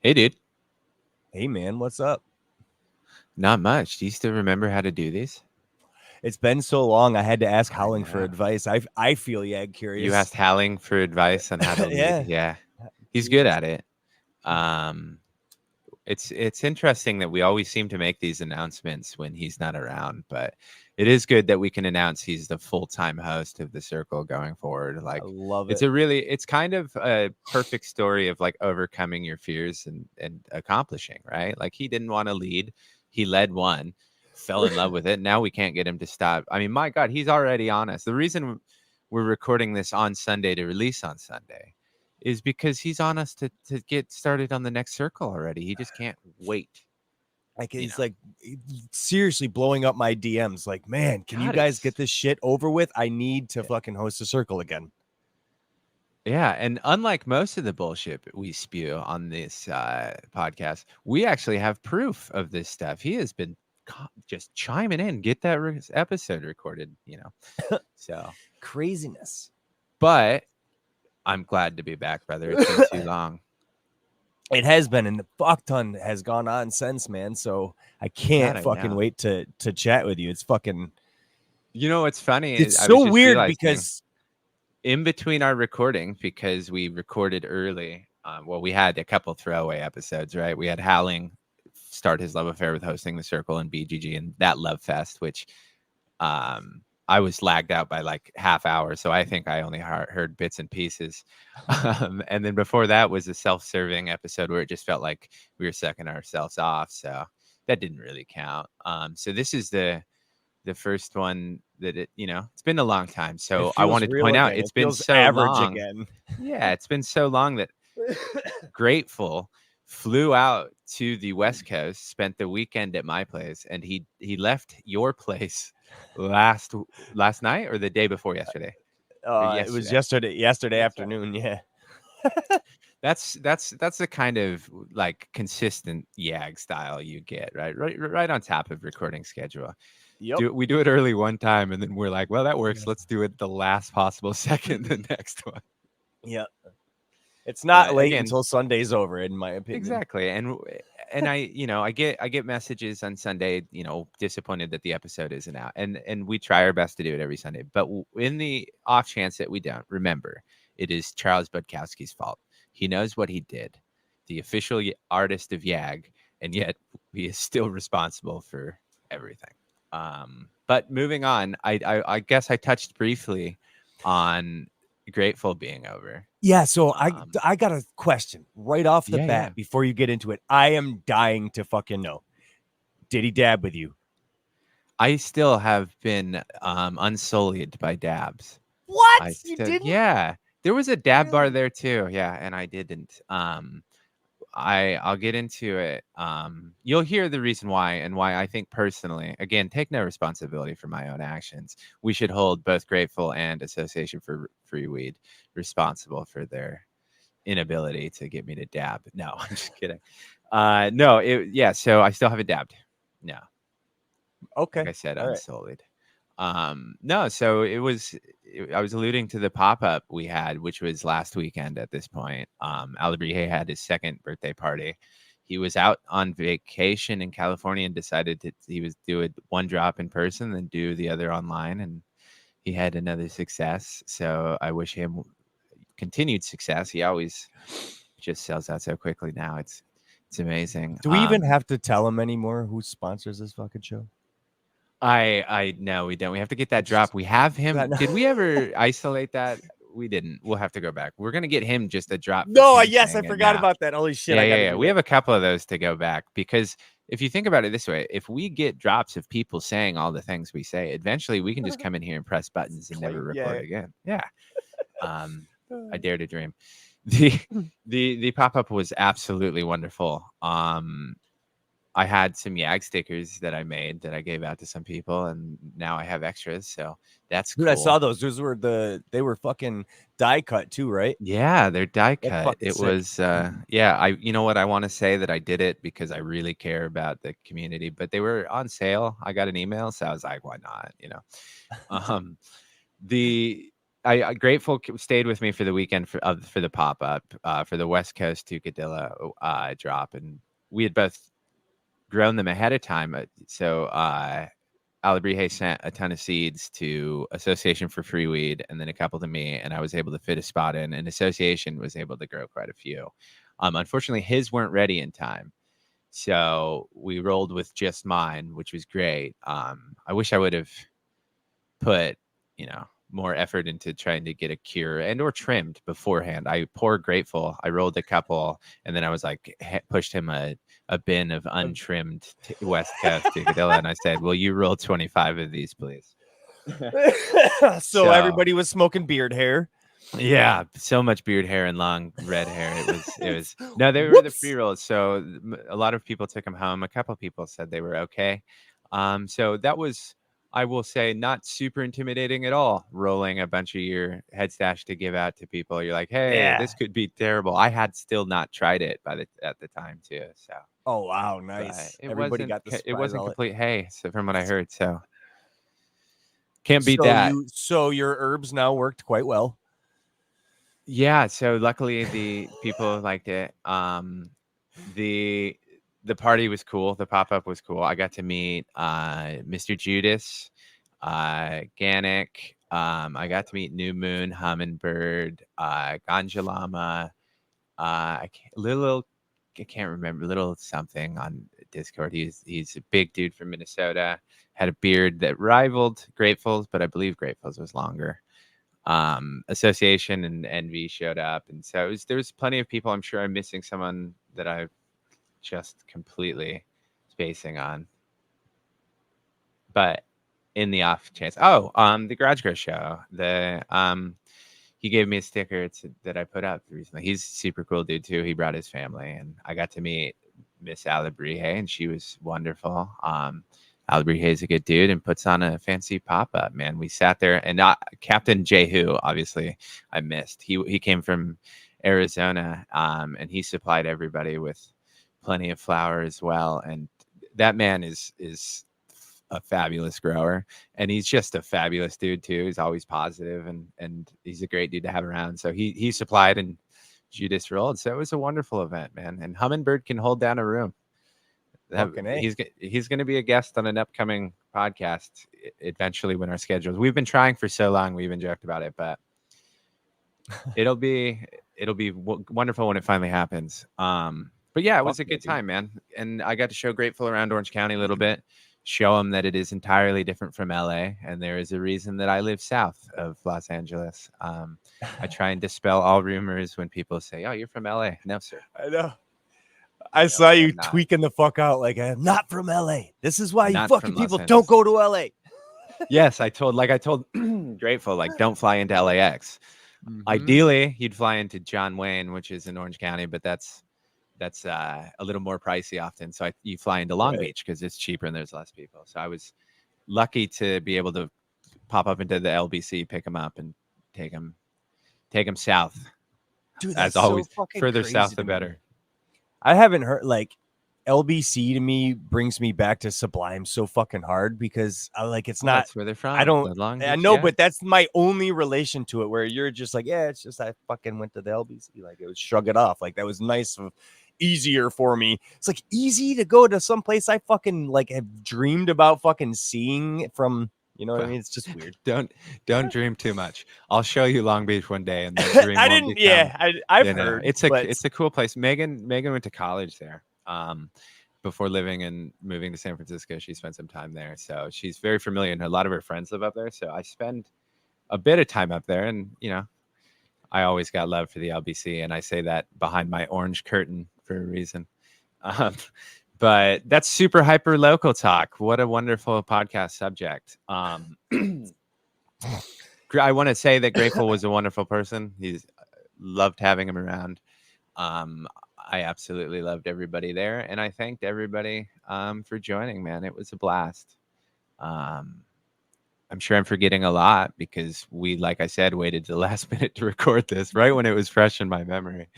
Hey, dude. Hey man, what's up? Not much. Do you still remember how to do these? It's been so long. I had to ask I Howling for know. advice. I feel You curious. asked Halling for advice on how to lead. Yeah, Yeah, he's good curious. at it. Um, it's interesting that we always seem to make these announcements when he's not around, but it is good that we can announce he's the full-time host of the Circle going forward. I Like, love it's it. it's kind of a perfect story of like overcoming your fears and accomplishing, right? Like he didn't want to lead, he led one, fell in love with it. Now we can't get him to stop. I mean, my God, he's already on us. The reason we're recording this on Sunday to release on Sunday is because he's on us to get started on the next circle already. He just can't wait. Like You he's know, like seriously blowing up my DMs. Like, man, can you God, guys get it's this shit over with? I need to fucking host a circle again. yeah. And unlike most of the bullshit we spew on this podcast, we actually have proof of this stuff. He has been just chiming in, get that episode recorded. So. Craziness. But I'm glad to be back, brother. It's been too long. It has been, and the fuck ton has gone on since, man. So I God, can't I fucking know. wait to chat with you. It's fucking You know what's funny? it's I was so just weird realizing because in between our recording, because we recorded early. Well, we had a couple throwaway episodes, right? We had Howling start his love affair with hosting the Circle and BGG and that Love Fest, which I was lagged out by like half hour, so I think I only heard bits and pieces. And then before that was a self-serving episode where it just felt like we were sucking ourselves off, so that didn't really count. So this is the first one that it's been a long time. it So I feels wanted to real point out again. it's It been feels so average long. again. Yeah, it's been so long that Grateful flew out to the West Coast, spent the weekend at my place, and he left your place last last night or the day before yesterday or It was yesterday. yesterday That's right. afternoon. Yeah. That's the kind of like consistent Yag style you get, right on top of recording schedule. Yep. We do it early one time, and then we're like, well, that works. Let's do it the last possible second, the next one. Yeah. It's not But late again, until Sunday's over, in my opinion. exactly. And I get messages on Sunday, disappointed that the episode isn't out. And we try our best to do it every Sunday. But in the off chance that we don't, remember, it is Charles Budkowski's fault. He knows what he did. The official artist of Yag, and yet he is still responsible for everything. But moving on, I guess I touched briefly on Grateful being over. Yeah, so Um, I got a question right off the yeah, yeah. bat before you get into it. I am dying to fucking know. Did he dab with you? I still have been unsullied by dabs. What? I You still, didn't? yeah. There was a dab bar Really? there too, yeah, and I didn't. I'll get into it. You'll hear the reason why and why I think personally, again, take no responsibility for my own actions. We should hold both Grateful and Association for Free Weed responsible for their inability to get me to dab. No, I'm just kidding. No, yeah. So I still haven't dabbed. No, like Okay. I said, All right. unsullied. No, so I was alluding to the pop-up we had, which was last weekend at this point. Alabrije had his second birthday party. He was out on vacation in California and decided that he was do it one drop in person, then do the other online, and he had another success. So I wish him continued success. He always just sells out so quickly now. It's amazing. Do we even have to tell him anymore who sponsors this fucking show? I no, we don't. We have to get that drop. We have him. No, Did we ever isolate that? We didn't. We'll have to go back. We're gonna get him just a drop for no, him yes, I saying it forgot now. about that. Holy shit, Yeah, I yeah, got to yeah. do We that. have a couple of those to go back because if you think about it this way, if we get drops of people saying all the things we say, eventually we can just come in here and press buttons and never Claim, record yeah. again. Yeah. I dare to dream. The the pop-up was absolutely wonderful. I had some Yag stickers that I made that I gave out to some people, and now I have extras, so that's Dude, I saw cool. those. They were fucking die cut too, right? Yeah, they're die That's cut. fucking It sick. was yeah, you know what, I want to say that I did it because I really care about the community, but they were on sale. I got an email, so I was like, why not, Um the I Grateful stayed with me for the weekend for the pop up for the West Coast Tucadillo drop, and we had both grown them ahead of time. So Alebrije sent a ton of seeds to Association for Free Weed, and then a couple to me, and I was able to fit a spot in. And Association was able to grow quite a few. Unfortunately, his weren't ready in time, so we rolled with just mine, which was great. I wish I would have put, more effort into trying to get a cure and or trimmed beforehand. I poured Grateful. I rolled a couple, and then I was like, pushed him a bin of untrimmed West Coast Tucadillo, and I said, "Will you roll 25 of these, please?" So everybody was smoking beard hair. Yeah, so much beard hair and long red hair. It was no, they were the pre rolls. So a lot of people took them home. A couple of people said they were okay. So that was, I will say, not super intimidating at all. Rolling a bunch of your head stash to give out to people. You're like, hey, this could be terrible. I had still not tried it at the time too. So. Oh wow, nice! Everybody got the it wasn't complete hay, so from what I heard. So can't beat so that. So your herbs now worked quite well. Yeah, so luckily the people liked it. The party was cool. The pop-up was cool. I got to meet Mr. Judas, Ganic. I got to meet New Moon, Hummingbird, Ganja Llama, I can't remember, little something on Discord. He's a big dude from Minnesota. Had a beard that rivaled Grateful's, but I believe Grateful's was longer. Association and Envy showed up, and so there's plenty of people. I'm sure I'm missing someone that I've just completely spacing on, but in the off chance, the Garage Grow show, he gave me a sticker that I put up recently. He's a super cool dude too. He brought his family, and I got to meet Miss Alebrije, and she was wonderful. Alebrije is a good dude and puts on a fancy pop-up, man. We sat there, and Captain Jehu, obviously, I missed. He came from Arizona, and he supplied everybody with plenty of flour as well. And that man is a fabulous grower, and he's just a fabulous dude too. He's always positive, and he's a great dude to have around. So he supplied, and Judas rolled. So it was a wonderful event, man. And Hummingbird can hold down a room. He's going to be a guest on an upcoming podcast eventually when our schedules. We've been trying for so long. We even joked about it, but it'll be wonderful when it finally happens. But yeah, it was a good time, man. And I got to show Grateful around Orange County a little bit, show them that it is entirely different from LA. And there is a reason that I live south of Los Angeles. I try and dispel all rumors when people say, "Oh, you're from LA." No, sir. I know. I saw you tweaking the fuck out like, I'm not from LA. This is why you fucking people don't go to LA. Yes, I told Grateful, like, don't fly into LAX. Mm-hmm. Ideally, you'd fly into John Wayne, which is in Orange County, but that's a little more pricey often. So you fly into Long Beach because it's cheaper and there's less people. So I was lucky to be able to pop up into the LBC, pick them up, and take them south. Dude, as always, further south the better. I haven't heard, like, LBC to me brings me back to Sublime so fucking hard because it's not. That's where they're from. I know, but that's my only relation to it. Where you're just like, yeah, it's just I fucking went to the LBC. Like, it was shrug it off. Like, that was nice, easier for me. It's like easy to go to some place I fucking like have dreamed about fucking seeing from. You know what I mean? It's just weird. Don't dream too much. I'll show you Long Beach one day, and the dream I didn't. I've heard it's a cool place. Megan went to college there. Before living and moving to San Francisco, she spent some time there, so she's very familiar. And a lot of her friends live up there, so I spend a bit of time up there. And I always got love for the LBC, and I say that behind my orange curtain for a reason. But that's super hyper local talk. What a wonderful podcast subject. I want to say that Grateful was a wonderful person. He's loved having him around. I absolutely loved everybody there, and I thanked everybody for joining, man. It was a blast. I'm sure I'm forgetting a lot because we, like I said, waited to the last minute to record this right when it was fresh in my memory.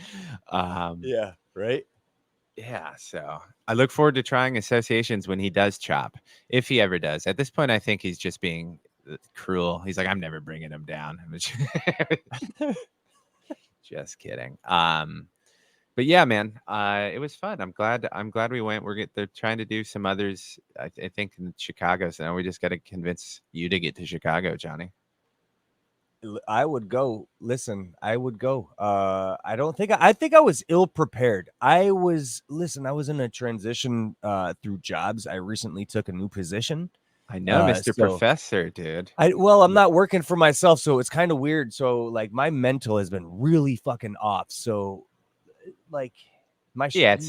Yeah, right? Yeah, so I look forward to trying Associations when he does chop, if he ever does. At this point, I think he's just being cruel. He's like, I'm never bringing him down. Just kidding. But yeah, man, it was fun. I'm glad we went. They're trying to do some others. I think in Chicago. So now we just got to convince you to get to Chicago, Johnny. I would go. Listen, I would go. I think I was ill prepared. I was in a transition through jobs. I recently took a new position. I know, Mr. Professor, dude. I'm not working for myself, so it's kind of weird. So like my mental has been really fucking off. So like I get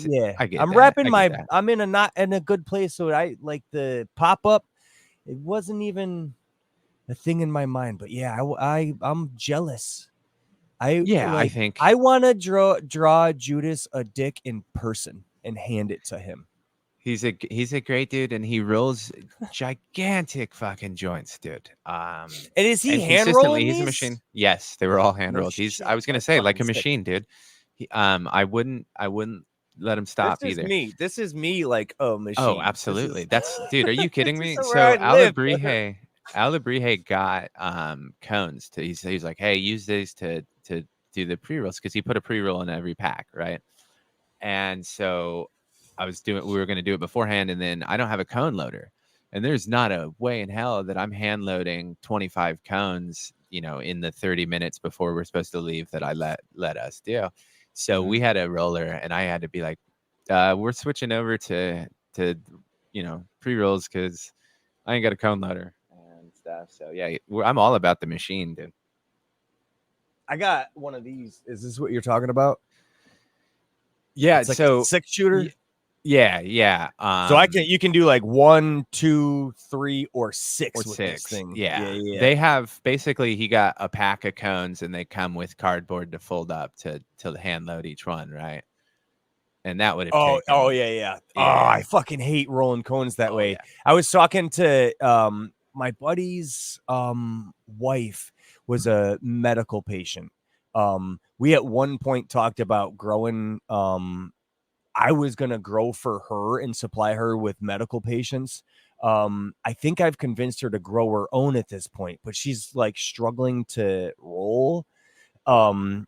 I'm that. wrapping I'm in a good place. So I like the pop up. It wasn't even a thing in my mind, but yeah, I'm jealous. I think I want to draw Judas a dick in person and hand it to him. He's a great dude, and he rolls gigantic fucking joints, dude. And is he hand rolling? He's a machine. Yes, they were all hand rolled. I was gonna say like a machine, dude. I wouldn't let him stop either. This is me like a machine. Oh, absolutely. That's dude. Are you kidding me? So Alabrije got cones. He's like, hey, use these to do the pre rolls because he put a pre roll in every pack, right? And so we were going to do it beforehand, and then I don't have a cone loader, and there's not a way in hell that I'm hand loading 25 cones, in the 30 minutes before we're supposed to leave that I let us do. So we had a roller, and I had to be like, we're switching over to pre-rolls because I ain't got a cone loader and stuff. So yeah, I'm all about the machine, dude. I got one of these. Is this what you're talking about? Yeah, it's like a 6-shooter. Yeah. So you can do like 1, 2, 3, or 6 with this thing. Yeah. They have basically he got a pack of cones and they come with cardboard to fold up to hand load each one, right? And that would have yeah. Oh, I fucking hate rolling cones that way. Yeah. I was talking to my buddy's wife was a medical patient. We at one point talked about growing I was going to grow for her and supply her with medical patients. I think I've convinced her to grow her own at this point, but she's like struggling to roll. And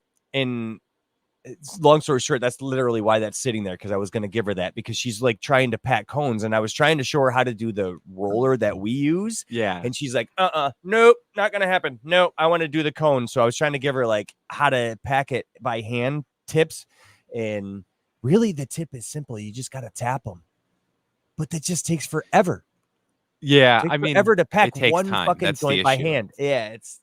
long story short, that's literally why that's sitting there. Cause I was going to give her that because she's like trying to pack cones and I was trying to show her how to do the roller that we use. Yeah. And she's like, nope, not going to happen. Nope. I want to do the cone. So I was trying to give her like how to pack it by hand tips. And really, the tip is simple. You just got to tap them. But that just takes forever. Yeah. Forever to pack one time. fucking That's joint by hand. Yeah. It's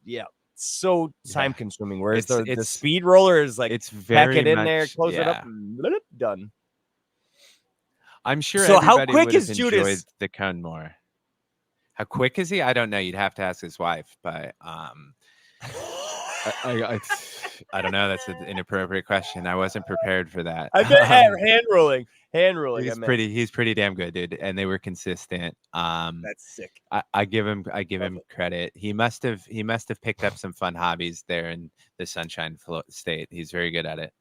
so time consuming. Whereas the speed roller is like, it's very pack it in there, close it up, and done. I'm sure so everybody how quick would have is enjoyed Judas? The cone more. How quick is he? I don't know. You'd have to ask his wife, but I don't know. That's an inappropriate question. I wasn't prepared for that. I bet hand rolling. He's pretty damn good, dude. And they were consistent. That's sick. I give him credit. He must have picked up some fun hobbies there in the Sunshine State. He's very good at it.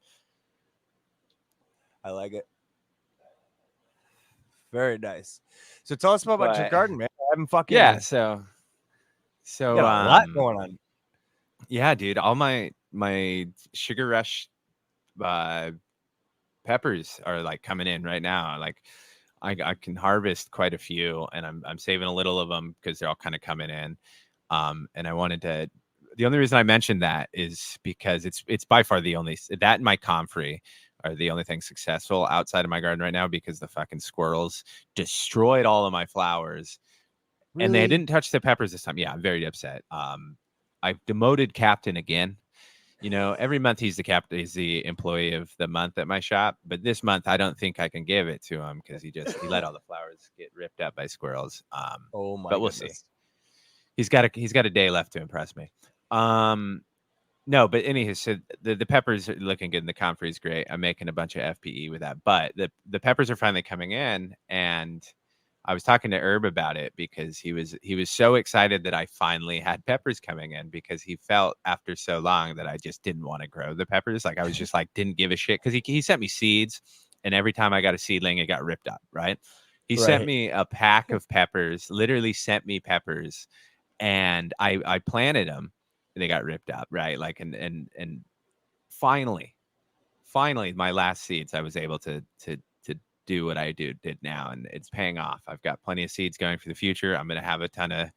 I like it. Very nice. So tell us about your garden, man. I haven't fucking So got a lot going on. Yeah, dude. All my Sugar Rush peppers are like coming in right now. Like I can harvest quite a few, and I'm saving a little of them because they're all kind of coming in. And I wanted to. The only reason I mentioned that is because it's by far the only that and my comfrey are the only things successful outside of my garden right now because the fucking squirrels destroyed all of my flowers. Really? And they didn't touch the peppers this time. Yeah, I'm very upset. I've demoted Captain again. Every month he's the employee of the month at my shop. But this month, I don't think I can give it to him because he let all the flowers get ripped up by squirrels. Oh my! But we'll see. He's got a day left to impress me. No, but anyways, so the peppers are looking good and the comfrey is great. I'm making a bunch of FPE with that. But the peppers are finally coming in, and I was talking to Herb about it because he was so excited that I finally had peppers coming in because he felt after so long that I just didn't want to grow the peppers. Like I was just like, didn't give a shit because he sent me seeds and every time I got a seedling, it got ripped up. Right. He sent me a pack of peppers, literally sent me peppers. and I planted them. They got ripped up, right? Like, and finally, my last seeds, I was able to do what I did now, and it's paying off. I've got plenty of seeds going for the future. I'm going to have a ton of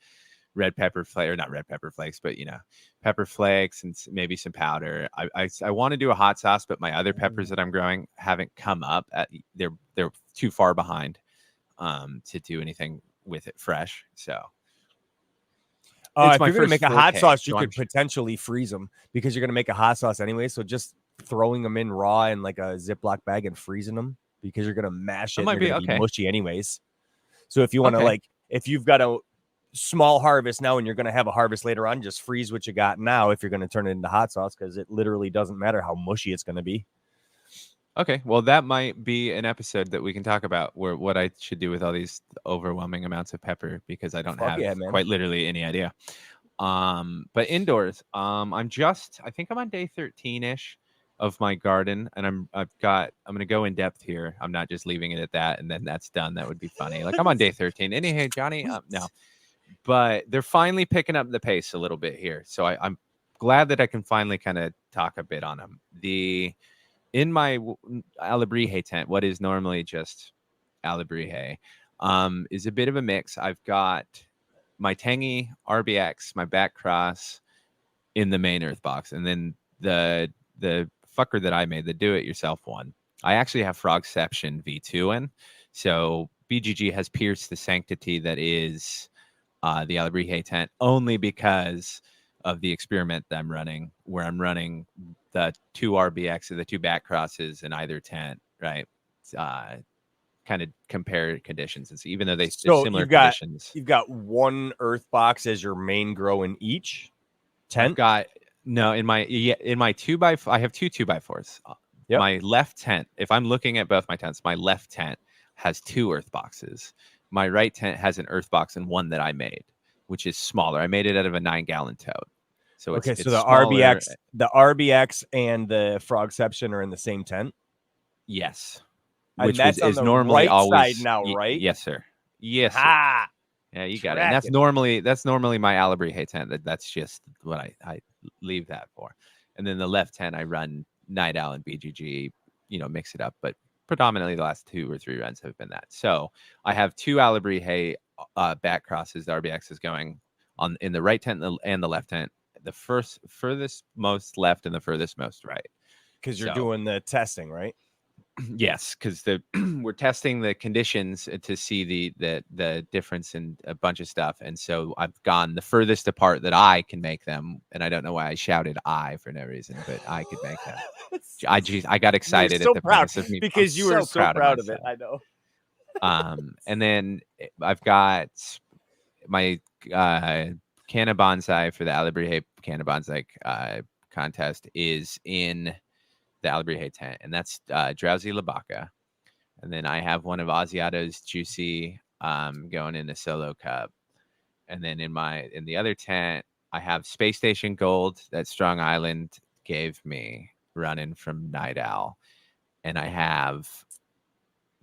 red pepper flakes, or not red pepper flakes, but pepper flakes and maybe some powder. I want to do a hot sauce, but my other peppers that I'm growing haven't come up. They're too far behind to do anything with it fresh. So if you're gonna make a hot sauce, you could potentially freeze them because you're gonna make a hot sauce anyway. So just throwing them in raw in like a Ziploc bag and freezing them because you're gonna mash it. Might be mushy anyways. So if you want to if you've got a small harvest now and you're going to have a harvest later on, just freeze what you got now if you're going to turn it into hot sauce, because it literally doesn't matter how mushy it's going to be. Okay, well, that might be an episode that we can talk about what I should do with all these overwhelming amounts of pepper, because I don't have quite literally any idea. But indoors, I think I'm on day 13-ish of my garden, and I'm going to go in depth here. I'm not just leaving it at that and then that's done. That would be funny. Like, I'm on day 13. Hey, Johnny, no. But they're finally picking up the pace a little bit here. So I'm glad that I can finally kind of talk a bit on them. In my Alebrije tent, what is normally just Alebrije, is a bit of a mix. I've got my Tangy RBX, my back cross in the main earth box. And then the fucker that I made, the do-it-yourself one, I actually have Frogception V2 in. So BGG has pierced the sanctity that is the Alebrije tent, only because of the experiment that I'm running, where I'm running the 2 RBX or the 2 back crosses in either tent, right? Kind of compare conditions. And so even though they're similar conditions. You've got one earth box as your main grow in each tent? In my 2x4, I have 2 2x4s. Yep. My left tent, if I'm looking at both my tents, my left tent has 2 earth boxes. My right tent has an earth box and one that I made, which is smaller. I made it out of a 9-gallon tote. So it's the RBX and the Frogception are in the same tent. Yes, which is normally always side now, right? Yes, sir. Yes. Sir. Yeah, you got it. And that's normally my Alebrije tent. That's just what I leave that for. And then the left tent, I run Night Owl and BGG. Mix it up, but predominantly the last 2 or 3 runs have been that. So I have 2 Alebrije back crosses. The RBX is going on in the right tent and the left tent. The furthest most left and the furthest most right. Because you're doing the testing, right? Yes, because we're testing the conditions to see the difference in a bunch of stuff, and so I've gone the furthest apart that I can make them, and I don't know why I shouted "I" for no reason, but I could make them. I got excited at the premise of me because you were so proud of it. I know. And then I've got my Canna Bonsai for the Alebrije Canna Bonsai contest is in the Alebrije tent, and that's Drowsy Labaca. And then I have one of Asiato's Juicy going in the solo cup. And then in the other tent, I have Space Station Gold that Strong Island gave me running from Night Owl. And I have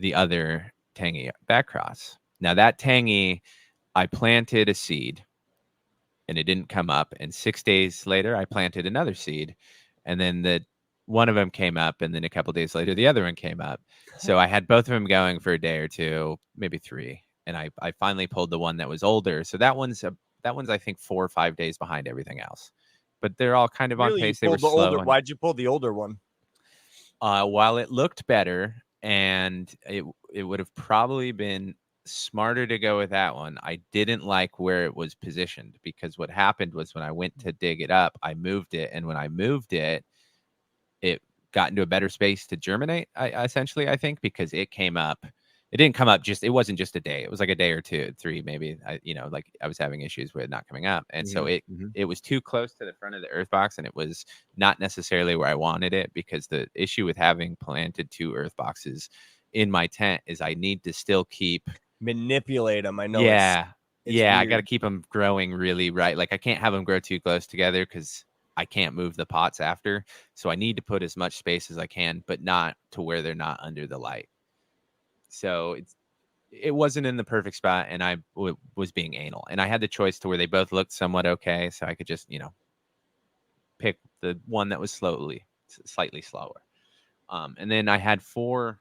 the other Tangy back cross. Now that Tangy, I planted a seed and it didn't come up. And 6 days later, I planted another seed. And then one of them came up, and then a couple days later, the other one came up. So I had both of them going for a day or 2, maybe 3, and I finally pulled the one that was older. So that one's I think 4 or 5 days behind everything else, but they're all kind of on pace. They were slow. Why'd you pull the older one? While it looked better, and it would have probably been smarter to go with that one, I didn't like where it was positioned, because what happened was when I went to dig it up, I moved it, and when I moved it, it got into a better space to germinate, essentially, I think, because it came up. It didn't come up it wasn't just a day. It was like a day or 2, 3, maybe. I was having issues with it not coming up. And so it was too close to the front of the earth box, and it was not necessarily where I wanted it, because the issue with having planted 2 earth boxes in my tent is I need to still manipulate them. I know. Yeah. I got to keep them growing really right. Like, I can't have them grow too close together because I can't move the pots after. So I need to put as much space as I can, but not to where they're not under the light. So it wasn't in the perfect spot, and I was being anal, and I had the choice to where they both looked somewhat okay, so I could just pick the one that was slightly slower. And then I had 4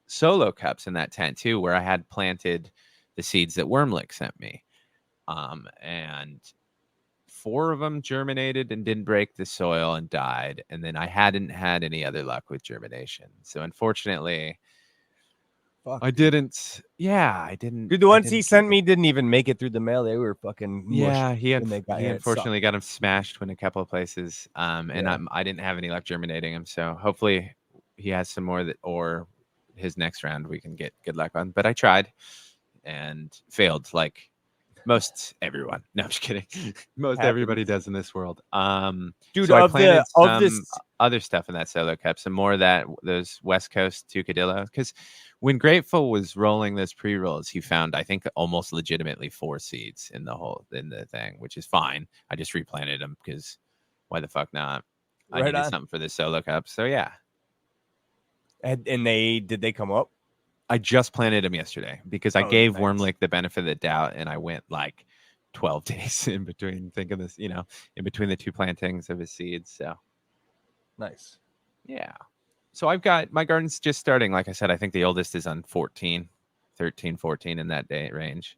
solo cups in that tent too, where I had planted the seeds that Wormlick sent me, and 4 of them germinated and didn't break the soil and died, and then I hadn't had any other luck with germination, so unfortunately Fuck, I dude. didn't. Yeah, I didn't. Dude, the I ones he didn't sent keep me them. didn't even make it through the mail. They were fucking mush Yeah, when they got he here. It sucked. unfortunately got them smashed in a couple of places. And Yeah. I didn't have any luck germinating them. So hopefully he has some more that, or his next round we can get good luck on. But I tried and failed, like most everyone. No, I'm just kidding. Most everybody Happens. does in this world. Dude, So I of planted this some other stuff in that solo cup, some more of that those West Coast Tucadillo. Because when Grateful was rolling those pre-rolls, he found I think almost legitimately 4 seeds in the thing, which is fine. I just replanted them because why the fuck not? I right needed on. something for this solo cup, so yeah. And did they come up? I just planted them yesterday because I Oh, gave nice. Wormlick the benefit of the doubt, and I went like 12 days in between thinking this, in between the 2 plantings of his seeds. So Nice. yeah. So I've got my garden's just starting. Like I said, I think the oldest is on 14, 13, 14 in that day range.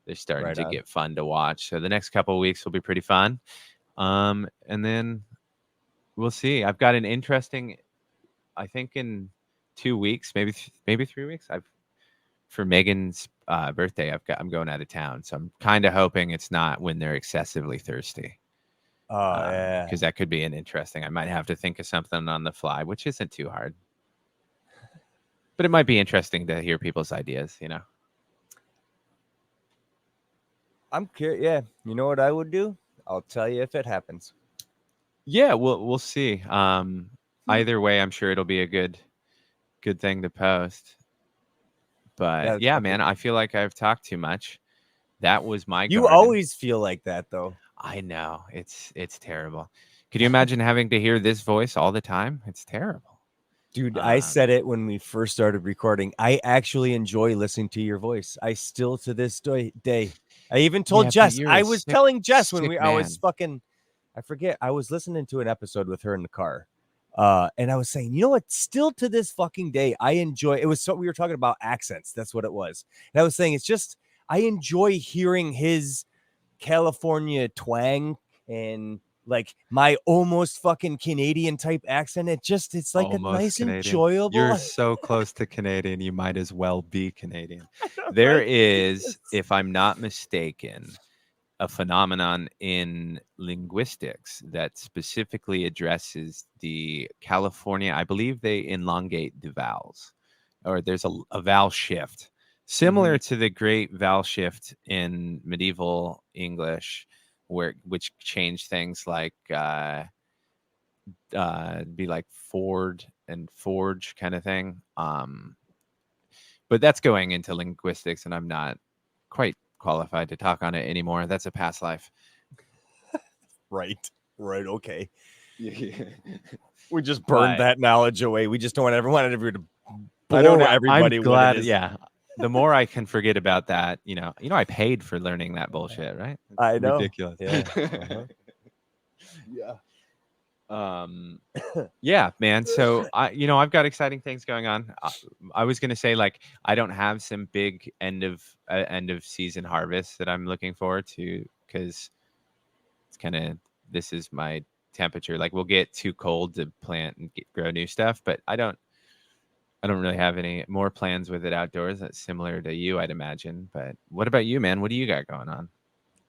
They're starting Right to on. get fun to watch. So the next couple of weeks will be pretty fun. And then we'll see. I've got an interesting, I think in 2 weeks, maybe 3 weeks. For Megan's birthday, I'm going out of town. So I'm kind of hoping it's not when they're excessively thirsty. Oh, yeah. Because that could be an interesting. I might have to think of something on the fly, which isn't too hard. But it might be interesting to hear people's ideas, I'm curious. Yeah. You know what I would do? I'll tell you if it happens. Yeah, we'll see. Either way, I'm sure it'll be a good thing to post. But That's yeah, fucking. man, I feel like I've talked too much. That was my You garden. always feel like that, though. I know it's terrible. Could you imagine having to hear this voice all the time? It's terrible. Dude, I said it when we first started recording. I actually enjoy listening to your voice. I still to this day. I even told Yeah, but Jess. you're I a was telling Jess when sick I was man. fucking. I forget. I was listening to an episode with her in the car, and I was saying, you know what? Still to this fucking day, I enjoy. It was so we were talking about accents. That's what it was. And I was saying it's just I enjoy hearing his California twang and like my almost fucking Canadian type accent. It's like a Almost nice, Canadian. You're enjoyable. so close to Canadian, you might as well be Canadian. Right? There is, if I'm not mistaken, a phenomenon in linguistics that specifically addresses the California. I believe they elongate the vowels, or there's a vowel shift similar to the great vowel shift in medieval English, which changed things like be like Ford and forge kind of thing. But that's going into linguistics, and I'm not quite qualified to talk on it anymore. That's a past life. Right. Okay. Yeah. We just burned that knowledge away. We just don't want everyone to I don't bore know. I'm everybody what glad. it is. Yeah. The more I can forget about that, I paid for learning that bullshit, right? It's I know. ridiculous. Yeah. Yeah. Yeah, man. So I've got exciting things going on. I was gonna say, like, I don't have some big end of season harvest that I'm looking forward to, because it's kind of, this is my temperature. Like, we'll get too cold to plant and grow new stuff, but I don't really have any more plans with it outdoors. That's similar to you, I'd imagine. But what about you, man? What do you got going on?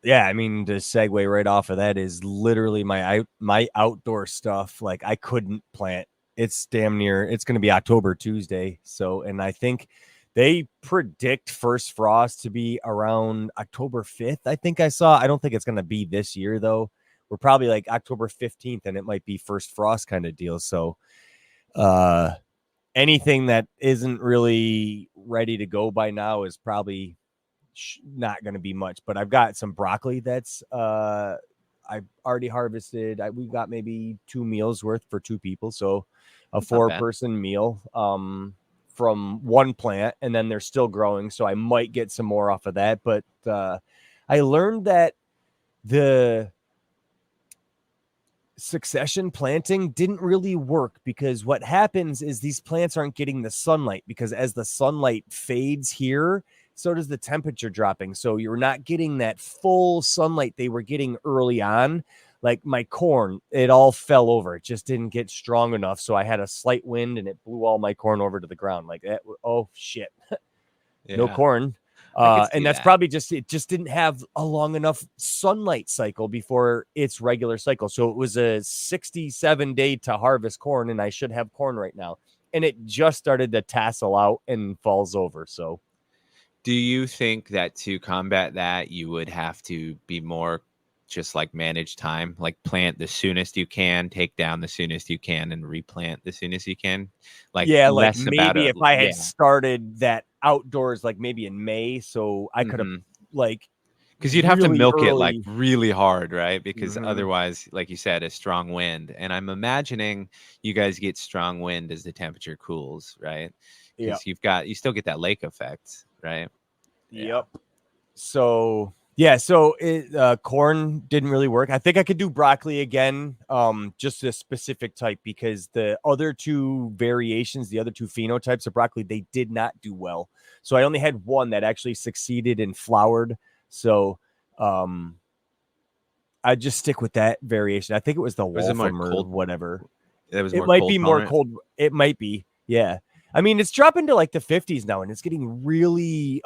Yeah, I mean, to segue right off of that is literally my outdoor stuff. Like I couldn't plant. It's damn near. It's going to be October Tuesday. So, and I think they predict first frost to be around October 5th. I think I saw. I don't think it's going to be this year though. We're probably like October 15th, and it might be first frost kind of deal. So, anything that isn't really ready to go by now is probably not going to be much, but I've got some broccoli that's I've already harvested. We got maybe 2 meals worth for 2 people, so a That's not bad. 4-person meal. from one plant, and then they're still growing. So I might get some more off of that. But I learned that the succession planting didn't really work, because what happens is these plants aren't getting the sunlight, because as the sunlight fades here, so does the temperature dropping. So you're not getting that full sunlight they were getting early on. Like my corn, it all fell over. It just didn't get strong enough. So I had a slight wind and it blew all my corn over to the ground like that. Oh shit. No Yeah. corn. I could see And that's that. probably just, it just didn't have a long enough sunlight cycle before its regular cycle. So it was a 67-day to harvest corn, and I should have corn right now. And it just started to tassel out and falls over. So Do you think that to combat that, you would have to be more just like manage time, like plant the soonest you can, take down the soonest you can, and replant the soonest you can? Like yeah, like less about maybe it. if I had Yeah. started that outdoors, like maybe in May, so I could have like, Because you'd have to really milk it like early. really hard, right? Because Mhm. otherwise, like you said, a strong wind. And I'm imagining you guys get strong wind as the temperature cools, right? Yep. Because you still get that lake effect, right? Yep. So yeah, so corn didn't really work. I think I could do broccoli again, just a specific type, because the other two variations, the other two phenotypes of broccoli, they did not do well. So I only had one that actually succeeded and flowered. So I just stick with that variation. I think it was the Was it more Waltham or cold? whatever. It was It more might cold be more tolerant. cold. It might be. Yeah. I mean, it's dropping to like the 50s now, and it's getting really,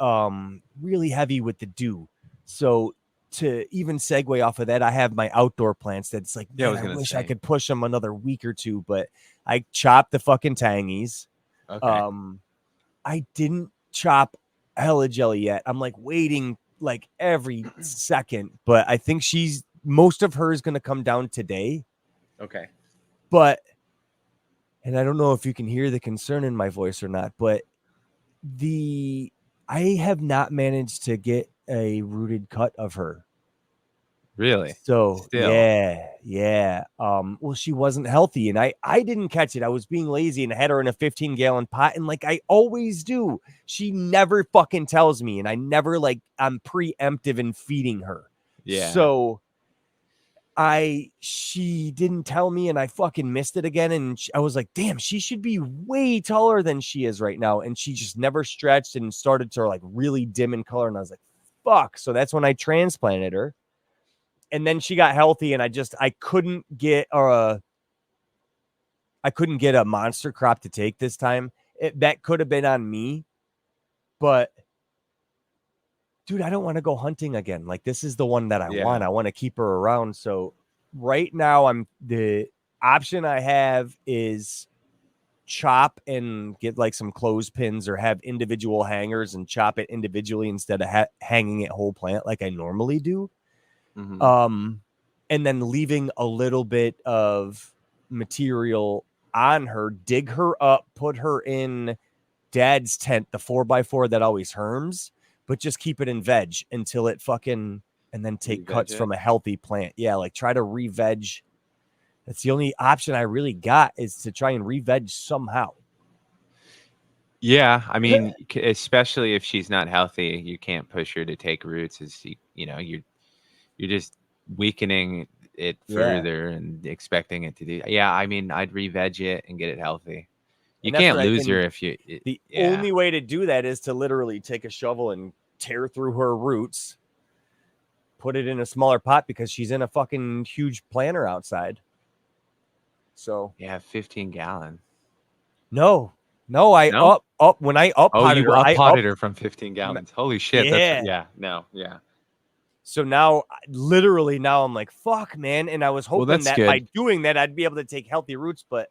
really heavy with the dew. So to even segue off of that, I have my outdoor plants that's like, Yeah, I man, was I gonna wish I say. could push them another week or two, but I chopped the fucking tangies. Okay. I didn't chop Hella Jelly yet. I'm like waiting like every second, but I think most of her is going to come down today. Okay. But, and I don't know if you can hear the concern in my voice or not, but I have not managed to get a rooted cut of her. Really? So Still. yeah. Well, she wasn't healthy, and I didn't catch it. I was being lazy and I had her in a 15-gallon pot, and like I always do, she never fucking tells me, and I never I'm preemptive in feeding her. Yeah. So she didn't tell me, and I fucking missed it again, and I was like, damn, she should be way taller than she is right now, and she just never stretched and started to like really dim in color, and I was like, fuck. So that's when I transplanted her. And then she got healthy, and I couldn't get a monster crop to take this time. That could have been on me, but dude, I don't want to go hunting again. Like, this is the one that I want. I want to keep her around. So right now, the option I have is chop and get like some clothespins, or have individual hangers and chop it individually instead of hanging it whole plant like I normally do. Mhm. And then leaving a little bit of material on her, dig her up, put her in Dad's tent, the 4x4 that always herms, but just keep it in veg until it fucking, and then take cuts from a healthy plant. Yeah, like try to re-veg. That's the only option I really got, is to try and re-veg somehow. Yeah, I mean, especially if she's not healthy, you can't push her to take roots. You're just weakening it further and expecting it to do. Yeah, I mean, I'd re-veg it and get it healthy. You can't lose her if you. The only way to do that is to literally take a shovel and tear through her roots, put it in a smaller pot, because she's in a fucking huge planter outside. So yeah, 15 gallon. No, I No? when I up-potted you her, up-potted her from 15 gallons. Holy shit. Yeah. Yeah. So now, literally now I'm like, fuck, man. And I was hoping that by doing that, I'd be able to take healthy roots, but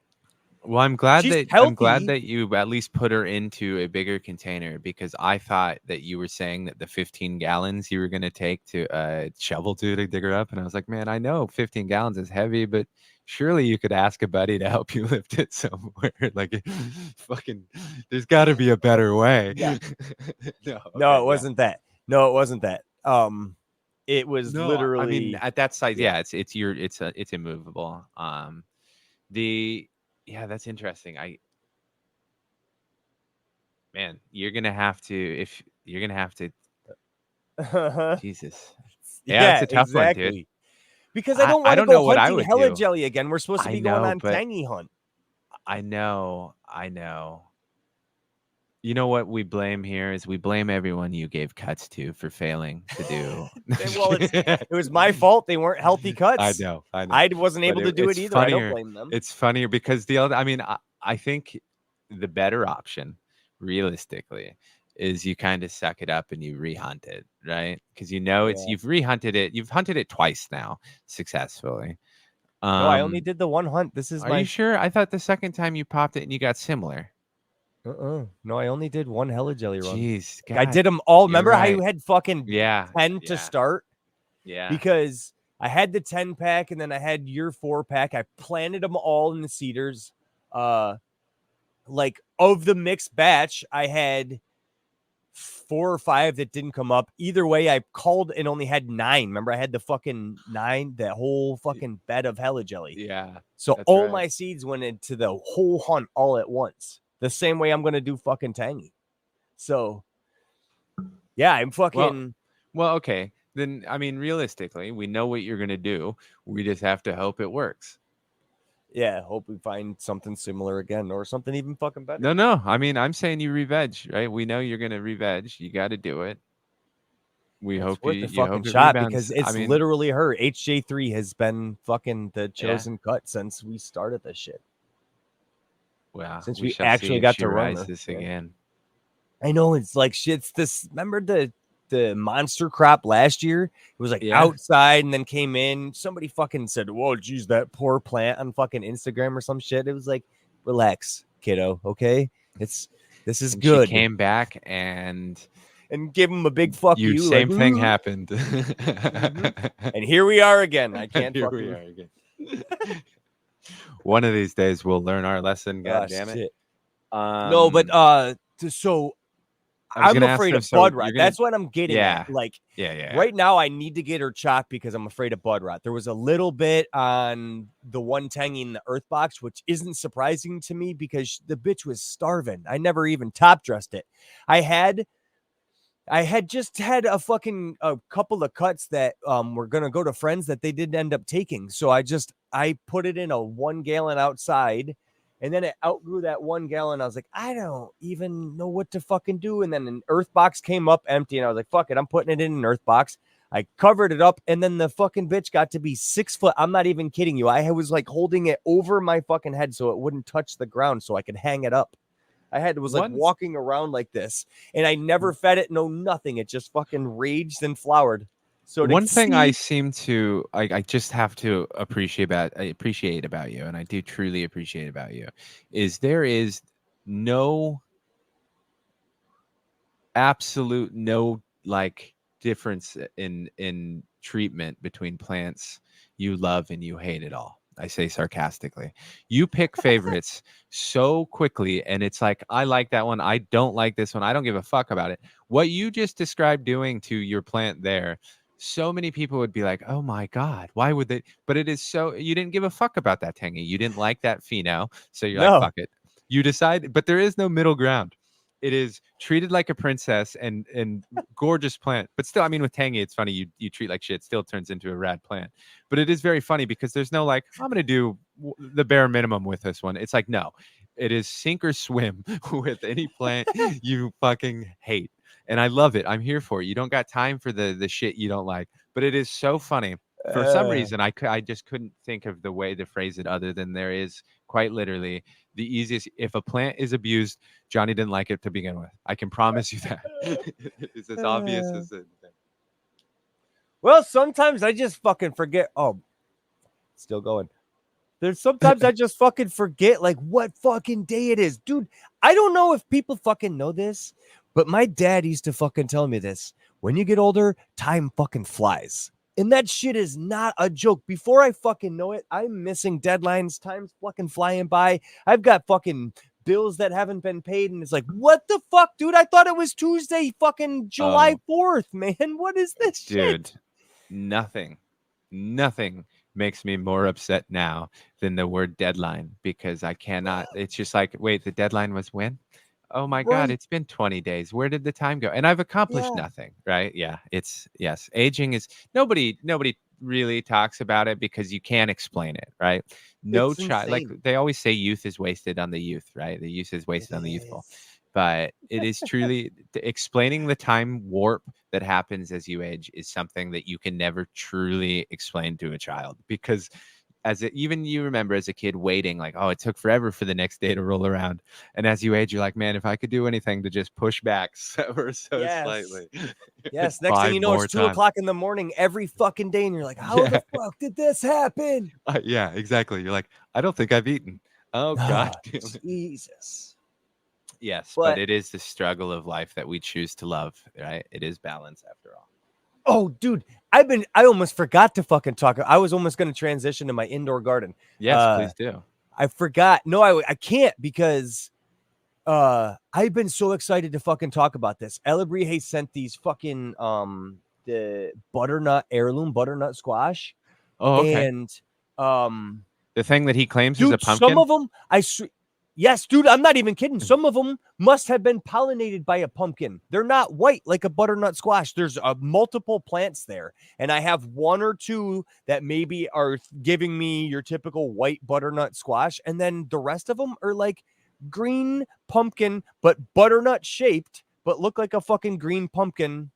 well, I'm glad healthy. that you at least put her into a bigger container, because I thought that you were saying that the 15 gallons you were going to take to shovel to dig her up. And I was like, man, I know 15 gallons is heavy, but surely you could ask a buddy to help you lift it somewhere. Like, fucking, there's got to be a better way. Yeah. No, it wasn't that. No, it wasn't that. It was literally. I mean, at that size, yeah, it's immovable. That's interesting. man, you're gonna have to Jesus. Yeah, Yeah, it's a tough one, dude. exactly. Because I don't I want to don't know go what I hunting would hella do. jelly again. We're supposed to I be going know, on but tangy hunt. I know. You know what we blame here is we blame everyone you gave cuts to for failing to do. Well, it was my fault. They weren't healthy cuts. I know. I wasn't But able to do it it's either. I don't funnier. blame them. It's funnier because the other, I mean, I think the better option, realistically, is you kind of suck it up and you rehunt it, right? Because you know Yeah. you've hunted it twice now successfully. No, I only did the one hunt. This is Are you my. sure? I thought the second time you popped it and you got similar. No, I only did one hella jelly run. Jeez, Like, I God, did them all. you're Remember how you right. had fucking Yeah, 10 to start? yeah. Because I had the 10 pack and then I had your 4 pack. I planted them all in the cedars. Like, of the mixed batch, I had 4 or 5 that didn't come up. Either way, I called and only had 9. Remember, I had the fucking 9, that whole fucking bed of hella jelly. Yeah. So that's all right. my seeds went into the whole hunt all at once. The same way I'm gonna do fucking tangy. So yeah, I'm fucking. Well, okay. Then I mean, realistically, we know what you're gonna do. We just have to hope it works. Yeah, hope we find something similar again or something even fucking better. No. I mean, I'm saying you re-veg, right? We know you're gonna re-veg. You got to do it. We hope worth you the fucking hope it shot rebounds. because it's literally her. HJ3 has been fucking the chosen cut since we started this shit. Wow. Since we we shall actually see if got she to run rises her. again. I know, it's like shit's this. Remember the monster crop last year? It was like outside and then came in. Somebody fucking said, "Whoa, geez, that poor plant" on fucking Instagram or some shit. It was like, relax, kiddo. Okay, this is And good. She came back and give him a big fuck you. Same like, thing happened. And here we are again. I can't. Here we are again. One of these days we'll learn our lesson. God damn it. No, but so I'm afraid of bud rot. That's what I'm getting at. Like, right now, I need to get her chopped because I'm afraid of bud rot. There was a little bit on the one tangy in the earth box, which isn't surprising to me because the bitch was starving. I never even top dressed it. I had just had a couple of cuts that were gonna go to friends that they didn't end up taking. So I put it in a 1 gallon outside. And then it outgrew that 1 gallon. I was like, I don't even know what to fucking do. And then an earth box came up empty. And I was like, fuck it. I'm putting it in an earth box. I covered it up. And then the fucking bitch got to be 6 foot. I'm not even kidding you. I was like holding it over my fucking head so it wouldn't touch the ground so I could hang it up. Was like walking around like this. And I never fed it. No, nothing. It just fucking raged and flowered. So one thing I just have to appreciate about you, and I do truly appreciate about you, is there is absolute no like difference in treatment between plants you love and you hate at all. I say sarcastically. You pick favorites so quickly, and it's like, I like that one. I don't like this one. I don't give a fuck about it. What you just described doing to your plant there, so many people would be like, oh my God, why would they? But it is so, you didn't give a fuck about that tangy. You didn't like that pheno. So you're like, fuck it. You decide, but there is no middle ground. It is treated like a princess and gorgeous plant. But still, I mean, with tangy, it's funny. You treat like shit, it still turns into a rad plant. But it is very funny because there's no like, I'm going to do the bare minimum with this one. It's like, no, it is sink or swim with any plant you fucking hate. And I love it. I'm here for it. You don't got time for the shit you don't like. But it is so funny. For some reason, I just couldn't think of the way to phrase it other than there is quite literally the easiest. If a plant is abused, Johnny didn't like it to begin with. I can promise you that. It's as obvious as it. Well, sometimes I just fucking forget. Oh, still going. There's sometimes I just fucking forget like what fucking day it is. Dude, I don't know if people fucking know this, but my dad used to fucking tell me this. When you get older, time fucking flies. And that shit is not a joke. Before I fucking know it, I'm missing deadlines. Time's fucking flying by. I've got fucking bills that haven't been paid. And it's like, what the fuck, dude? I thought it was Tuesday, fucking July 4th, man. What is this shit? Dude, nothing makes me more upset now than the word deadline because I cannot. It's just like, wait, the deadline was when? oh my God, Right. it's been 20 days. Where did the time go? And I've accomplished Yeah. nothing, right? Yeah, yes. Aging is nobody really talks about it because you can't explain it, right? No It's child, like insane. they always say youth is wasted on the youth, right? The youth is It wasted on the youthful. is. But it is truly explaining the time warp that happens as you age is something that you can never truly explain to a child because even you remember as a kid waiting like, oh, it took forever for the next day to roll around, and as you age you're like, man, if I could do anything to just push back ever so Yes. slightly, it would Yes. Next thing buy you know, it's more two time. o'clock in the morning every fucking day, and you're like, how Yeah. the fuck did this happen? Yeah, exactly. You're like, I don't think I've eaten. Oh God Ah, damn it. Jesus. Yes, but But it is the struggle of life that we choose to love, right? It is balance after all. oh, dude, I almost forgot to fucking talk. I was almost going to transition to my indoor garden. Yes, please do. I forgot. No, I can't because I've been so excited to fucking talk about this. Elabrije sent these fucking the butternut heirloom butternut squash, Oh, okay. and The thing that he claims is a dude, some pumpkin. of them yes, dude, I'm not even kidding. Some of them must have been pollinated by a pumpkin. They're not white like a butternut squash. There's multiple plants there, and I have one or two that maybe are giving me your typical white butternut squash, and then the rest of them are like green pumpkin, but butternut shaped, but look like a fucking green pumpkin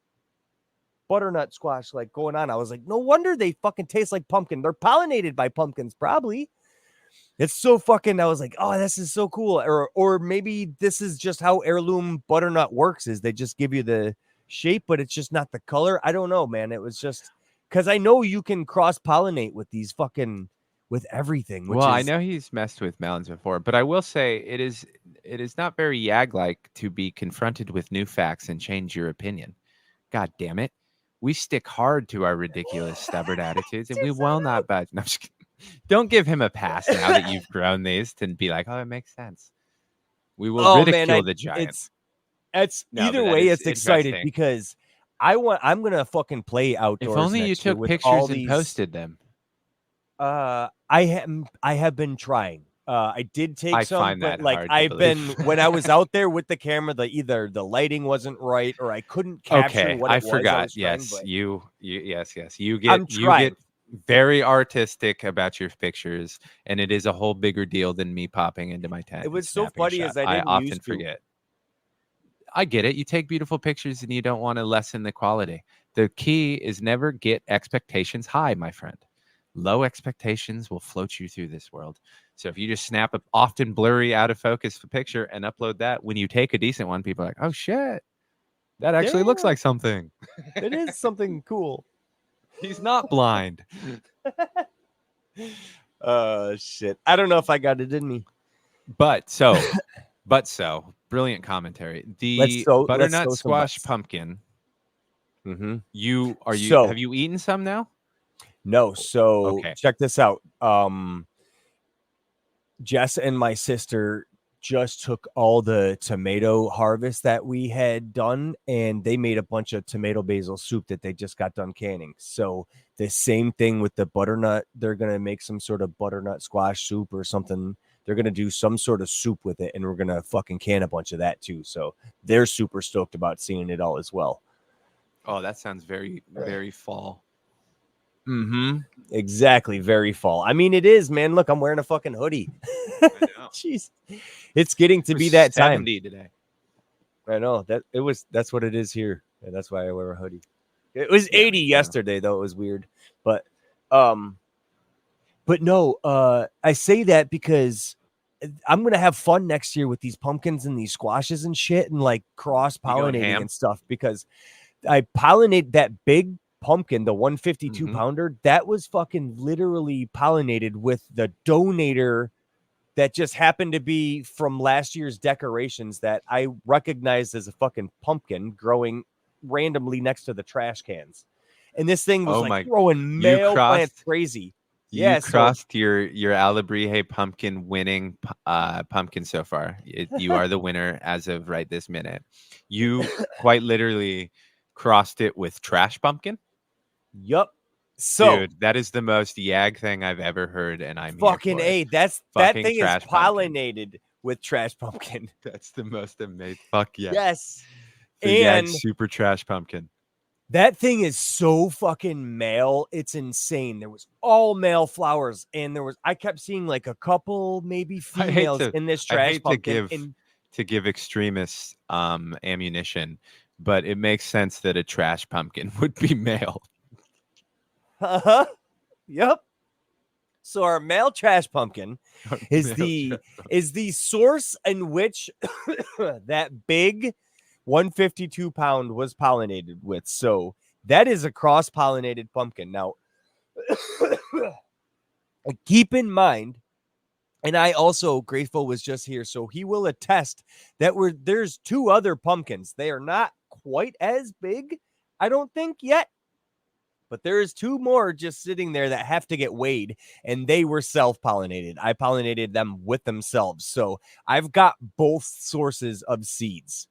butternut squash like going on. I was like, no wonder they fucking taste like pumpkin. They're pollinated by pumpkins, probably. It's so fucking, I was like, oh, this is so cool. Or maybe this is just how heirloom butternut works, is they just give you the shape, but it's just not the color. I don't know, man. It was just because I know you can cross-pollinate with these fucking with everything, which Well, I is know he's messed with melons before, but I will say it is not very Yag-like to be confronted with new facts and change your opinion. God damn it. We stick hard to our ridiculous, stubborn attitudes, and we will not budge. No, I'm just kidding. Don't give him a pass now that you've grown these to be like, oh, it makes sense. We will oh man, ridicule the giant. it's No, but either that way, is it's excited interesting. because I'm gonna fucking play If outdoors only you next year took with all pictures and these. posted them. I have been trying. I did take I some, find but that like hard to I've been believe. when I was out there with the camera, either the lighting wasn't right or I couldn't capture Okay, what I it was I forgot. was trying. Yes, But yes. You I'm get trying. very artistic about your pictures, and it is a whole bigger deal than me popping into my It tent and was so snapping a funny shot. as I I didn't often used to. forget. I get it. You take beautiful pictures and you don't want to lessen the quality. The key is never get expectations high, my friend. Low expectations will float you through this world. So if you just snap a often blurry, out of focus picture and upload that, when you take a decent one, people are like, "Oh shit, that actually looks Yeah, like something." it is something cool. He's not blind. Shit. I don't know if I got it in me. But so brilliant commentary. The Let's butternut sow some squash butts. pumpkin. Mm-hmm. You have So you eaten some now? no, so Okay. check this out. Jess and my sister just took all the tomato harvest that we had done, and they made a bunch of tomato basil soup that they just got done canning. So the same thing with the butternut. They're gonna make some sort of butternut squash soup or something. They're gonna do some sort of soup with it, and we're gonna fucking can a bunch of that too. So they're super stoked about seeing it all as well. Oh, that sounds very, very fall. Mm-hmm. Exactly. Very fall. I mean, it is, man. Look, I'm wearing a fucking hoodie. I know. Jeez. It's getting to It was be that time. 70 today. I know that's what it is here. And that's why I wear a hoodie. It was Yeah, 80 yesterday, though. It was weird. But no, I say that because I'm gonna have fun next year with these pumpkins and these squashes and shit and like cross You going pollinating ham? and stuff because I pollinate that big pumpkin, the 152 Mhm. pounder. That was fucking literally pollinated with the donator that just happened to be from last year's decorations that I recognized as a fucking pumpkin growing randomly next to the trash cans. And this thing was Oh like my! throwing You male plants crossed. crazy. You Yeah, so crossed your Alebrije pumpkin winning pumpkin so far. You are the winner as of right this minute. You quite literally crossed it with trash pumpkin. yup. So Dude, that is the most Yag thing I've ever heard, and I'm here fucking for it. A. That Fucking thing is trash pumpkin. pollinated with Trash Pumpkin. That's the most amazing. Fuck yeah. Yes. The Yag And Super Trash Pumpkin. that thing is so fucking male. It's insane. There was all male flowers, and I kept seeing like a couple, maybe females in this Trash Pumpkin. To give extremists ammunition, but it makes sense that a trash pumpkin would be male. Uh-huh. Yep. So our male trash pumpkin is the source in which that big 152 pound was pollinated with. So that is a cross-pollinated pumpkin. Now, keep in mind, and I also, Grateful was just here, so he will attest that there's 2 other pumpkins. They are not quite as big, I don't think, yet. But there's 2 more just sitting there that have to get weighed, and they were self-pollinated. I pollinated them with themselves. So I've got both sources of seeds.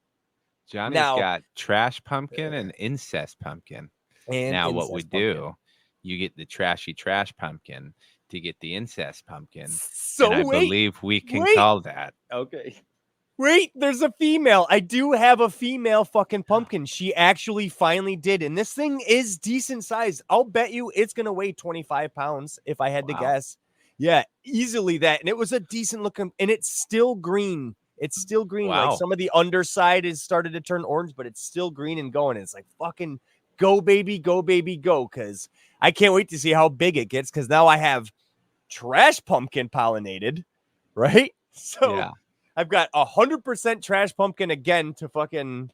Johnny's got trash pumpkin and incest pumpkin. And now what we do, you get the trashy trash pumpkin to get the incest pumpkin. So and I believe we can call that. Okay. Wait, there's a female. I do have a female fucking pumpkin. She actually finally did. And this thing is decent size. I'll bet you it's going to weigh 25 pounds if I had to guess. Yeah, easily that. And it was a decent looking, and it's still green. It's still green. Wow. Like some of the underside has started to turn orange, but it's still green and going. It's like fucking go, baby, go, baby, go. Because I can't wait to see how big it gets. Because now I have trash pumpkin pollinated, right? So yeah. I've got 100% trash pumpkin again to fucking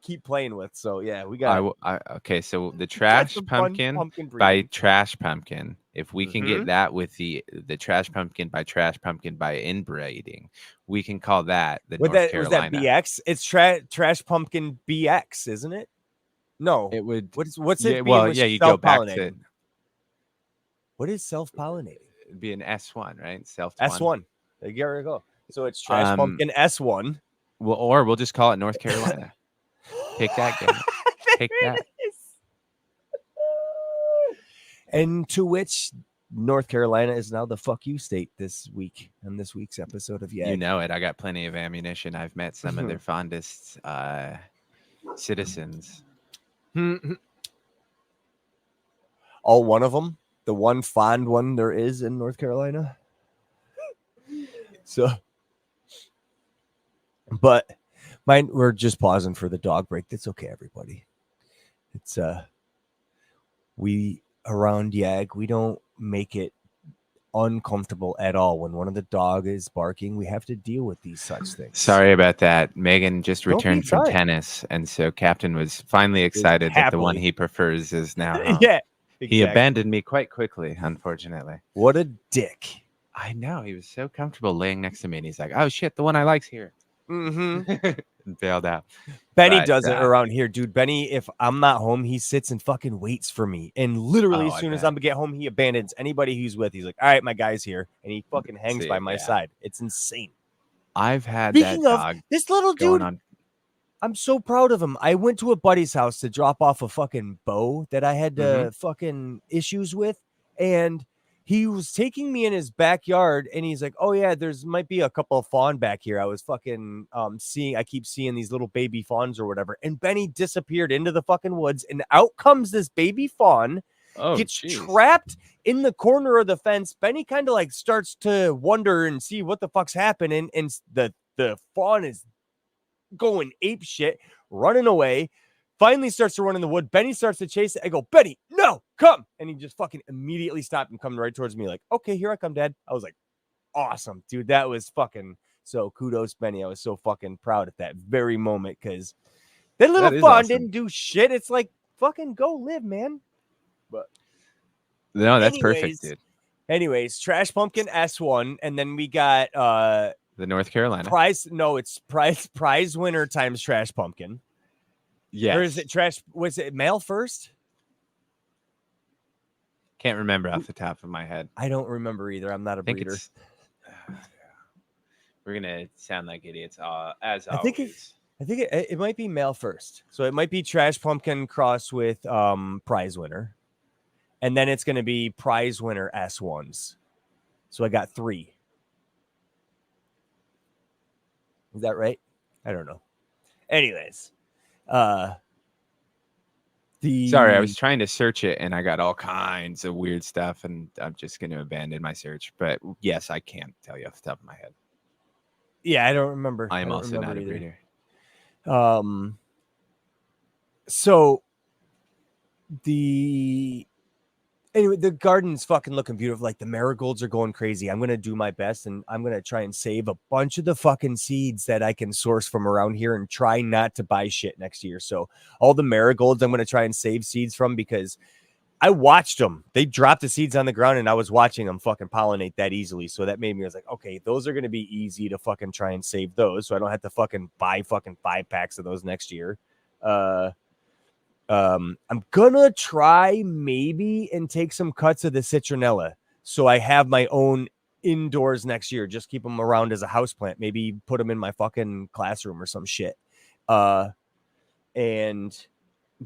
keep playing with. So yeah, we got. Okay, so the trash pumpkin by trash pumpkin. If we can get that with the trash pumpkin by inbreeding, we can call that the North Carolina. Was that BX? It's trash pumpkin BX, isn't it? No, it would. What's it? Well, yeah, you go back to. What is self-pollinating? It'd be an S1, right? S1. There you go. So it's trash pumpkin S1. Well, or we'll just call it North Carolina. Take that, game. Take that. And to which North Carolina is now the fuck you state this week on this week's episode of Yeah. You know it. I got plenty of ammunition. I've met some of their fondest citizens. All one of them? The one fond one there is in North Carolina? So, but we're just pausing for the dog break. That's okay, everybody. It's we around Yag, we don't make it uncomfortable at all. When one of the dog is barking, we have to deal with these such things. Sorry about that. Megan just returned from tennis, and so Captain was finally excited that the one he prefers is now home. Yeah, exactly. He abandoned me quite quickly, unfortunately. What a dick. I know. He was so comfortable laying next to me, and he's like, "Oh shit, the one I like's here." And bailed out. Benny does it around here, dude. Benny, if I'm not home, he sits and fucking waits for me. And literally, as soon as I'm get home, he abandons anybody he's with. He's like, "All right, my guy's here," and he fucking hangs by my side. It's insane. I've had Speaking that dog. Of, this little dude, I'm so proud of him. I went to a buddy's house to drop off a fucking bow that I had fucking issues with, and he was taking me in his backyard, and he's like, "Oh yeah, might be a couple of fawn back here. I was fucking I keep seeing these little baby fawns or whatever." And Benny disappeared into the fucking woods, and out comes this baby fawn, gets trapped in the corner of the fence. Benny kind of like starts to wonder and see what the fuck's happening, and the fawn is going ape shit, running away. Finally starts to run in the wood. Benny starts to chase it. I go, "Benny, no, come." And he just fucking immediately stopped and come right towards me like, "Okay, here I come, Dad." I was like, awesome, dude. That was fucking so kudos, Benny. I was so fucking proud at that very moment because that little fawn didn't do shit. It's like, fucking go live, man. But no, that's perfect, dude. Anyways, Trash Pumpkin S1. And then we got the North Carolina prize. No, it's prize winner times Trash Pumpkin. Yeah. Or is it trash? Was it male first? Can't remember off the top of my head. I don't remember either. I'm not a breeder. We're gonna sound like idiots as always. I think it might be male first. So it might be Trash Pumpkin cross with prize winner. And then it's gonna be prize winner S1s. So I got 3. Is that right? I don't know. Anyways, Sorry, I was trying to search it and I got all kinds of weird stuff, and I'm just going to abandon my search. But yes, I can't tell you off the top of my head. Yeah, I don't remember. I am don't also remember not a either. breeder. So anyway, the garden's fucking looking beautiful. Like the marigolds are going crazy. I'm gonna do my best, and I'm gonna try and save a bunch of the fucking seeds that I can source from around here, and try not to buy shit next year. So all the marigolds, I'm gonna try and save seeds from, because I watched them. They dropped the seeds on the ground, and I was watching them fucking pollinate that easily. So that made me, I was like, okay, those are gonna be easy to fucking try and save those, so I don't have to fucking buy fucking 5 packs of those next year. I'm gonna try maybe and take some cuts of the citronella, so I have my own indoors next year. Just keep them around as a house plant. Maybe put them in my fucking classroom or some shit. And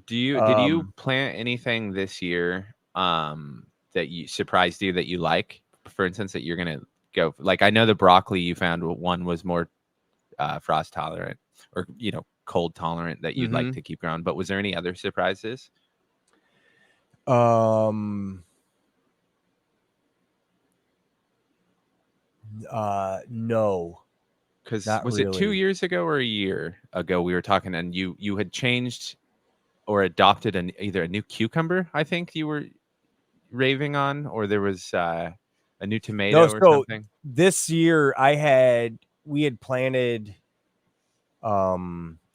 did you plant anything this year that you surprised you that you like? For instance, that you're gonna go like, I know the broccoli you found one was more frost tolerant, or cold tolerant, that you'd like to keep growing. But was there any other surprises? No. Because was it 2 years ago or a year ago we were talking, and you had changed or adopted either a new cucumber, I think you were raving on, or there was a new tomato or something? This year we had planted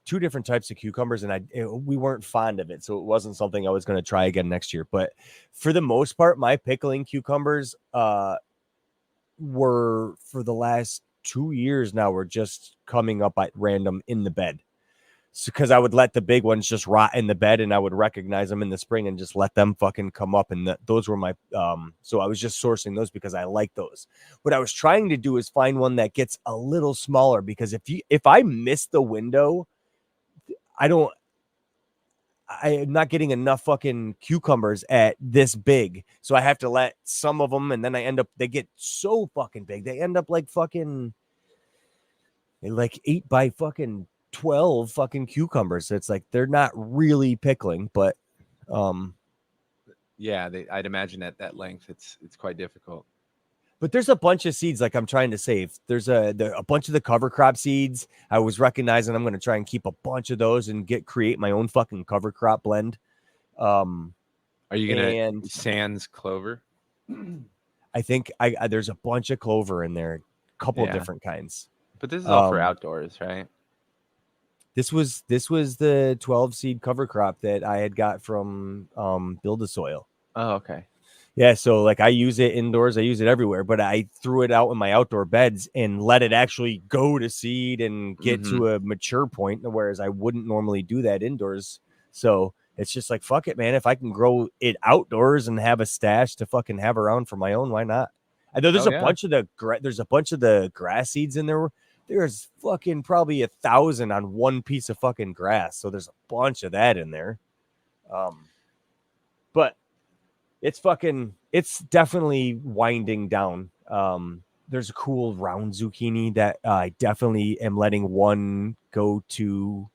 2 different types of cucumbers, and we weren't fond of it, so it wasn't something I was going to try again next year. But for the most part, my pickling cucumbers were, for the last 2 years now, were just coming up at random in the bed. So, because I would let the big ones just rot in the bed, and I would recognize them in the spring and just let them fucking come up. And those were my so I was just sourcing those because I like those. What I was trying to do is find one that gets a little smaller, because if I miss the window, I'm not getting enough fucking cucumbers at this big. So I have to let some of them, and then they get so fucking big. They end up like 8 by fucking 12 fucking cucumbers. It's like, they're not really pickling, but yeah, I'd imagine at that length it's quite difficult. But there's a bunch of seeds like I'm trying to save. There's a bunch of the cover crop seeds. I was recognizing I'm going to try and keep a bunch of those and create my own fucking cover crop blend. Are you going to sans clover? I think there's a bunch of clover in there, a couple of different kinds. But this is all for outdoors, right? This was the 12 seed cover crop that I had got from Build-A-Soil. Oh, okay. Yeah, so like I use it indoors, I use it everywhere, but I threw it out in my outdoor beds and let it actually go to seed and get to a mature point, whereas I wouldn't normally do that indoors. So it's just like, fuck it, man. If I can grow it outdoors and have a stash to fucking have around for my own, why not? I know there's bunch of the grass seeds in there. There's fucking probably 1,000 on one piece of fucking grass. So there's a bunch of that in there. But it's definitely winding down. There's a cool round zucchini that I definitely am letting one go to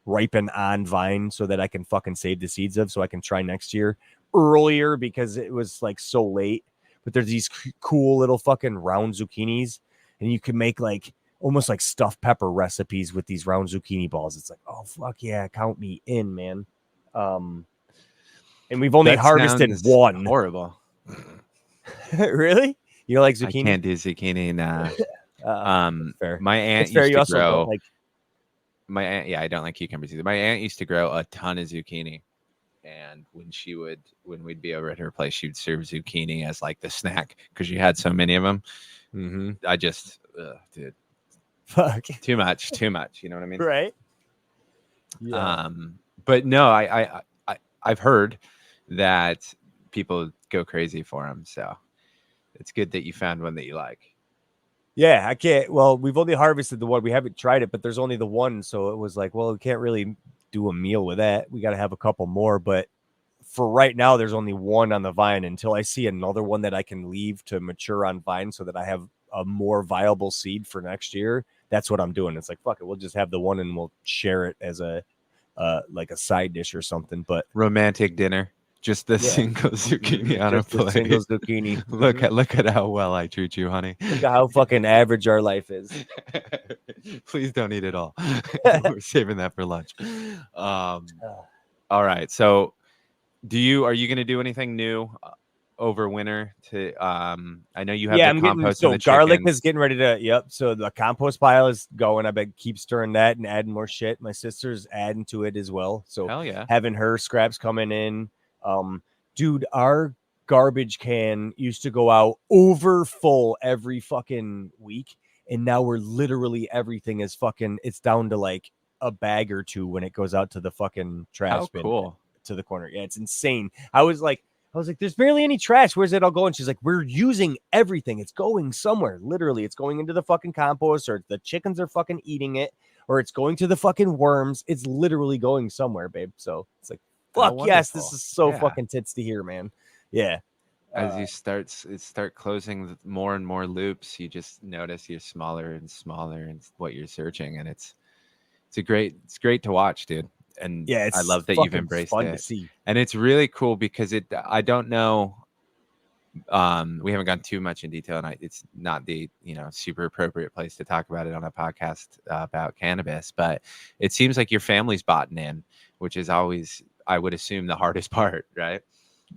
ripen on vine so that I can fucking save the seeds of, so I can try next year earlier, because it was like so late. But there's these cool little fucking round zucchinis, and you can make like almost like stuffed pepper recipes with these round zucchini balls. It's like, oh fuck yeah, count me in, man. And we've only harvested one. Horrible. Really? You don't like zucchini? I can't do zucchini. Nah. Fair. My aunt used to grow. My aunt, I don't like cucumbers either. My aunt used to grow a ton of zucchini, and when we'd be over at her place, she'd serve zucchini as like the snack because she had so many of them. I just, dude, fuck, too much. You know what I mean? Right. Yeah. But no, I've heard that people go crazy for them, so it's good that you found one that you like. Yeah, I can't. Well, we've only harvested the one. We haven't tried it, but there's only the one, so it was like, well, we can't really do a meal with that. We got to have a couple more, but for right now, there's only one on the vine until I see another one that I can leave to mature on vine, so that I have a more viable seed for next year. that's what I'm doing. It's like, fuck it, we'll just have the one and we'll share it as a like a side dish or something. But romantic dinner. Just the single zucchini on just a plate. single zucchini. Look at how well I treat you, honey. Look at how fucking average our life is. Please don't eat it all. We're saving that for lunch. All right. So are you going to do anything new over winter to I know you have the I'm compost getting and the garlic chickens. is getting ready to so the compost pile is going. I bet keep stirring that and adding more shit. My sister's adding to it as well. So hell yeah. having her scraps coming in. Dude, our garbage can used to go out over full every fucking week, and now we're literally everything is fucking. It's down to like a bag or two when it goes out to the fucking trash bin. Cool. To the corner. Yeah, it's insane. I was like, there's barely any trash. Where's it all going? She's like, we're using everything. It's going somewhere. Literally, it's going into the fucking compost, or the chickens are fucking eating it, or it's going to the fucking worms. It's literally going somewhere, babe. So it's like, fuck yes, this is so fucking tits to hear, man. Yeah. As you start closing more and more loops, you just notice you're smaller and smaller and what you're searching, and it's great to watch, dude. And yeah, I love that you've embraced fun it. To see. And it's really cool because I don't know. We haven't gone too much in detail, and it's not the super appropriate place to talk about it on a podcast about cannabis. But it seems like your family's bought in, which is always, I would assume, the hardest part, right?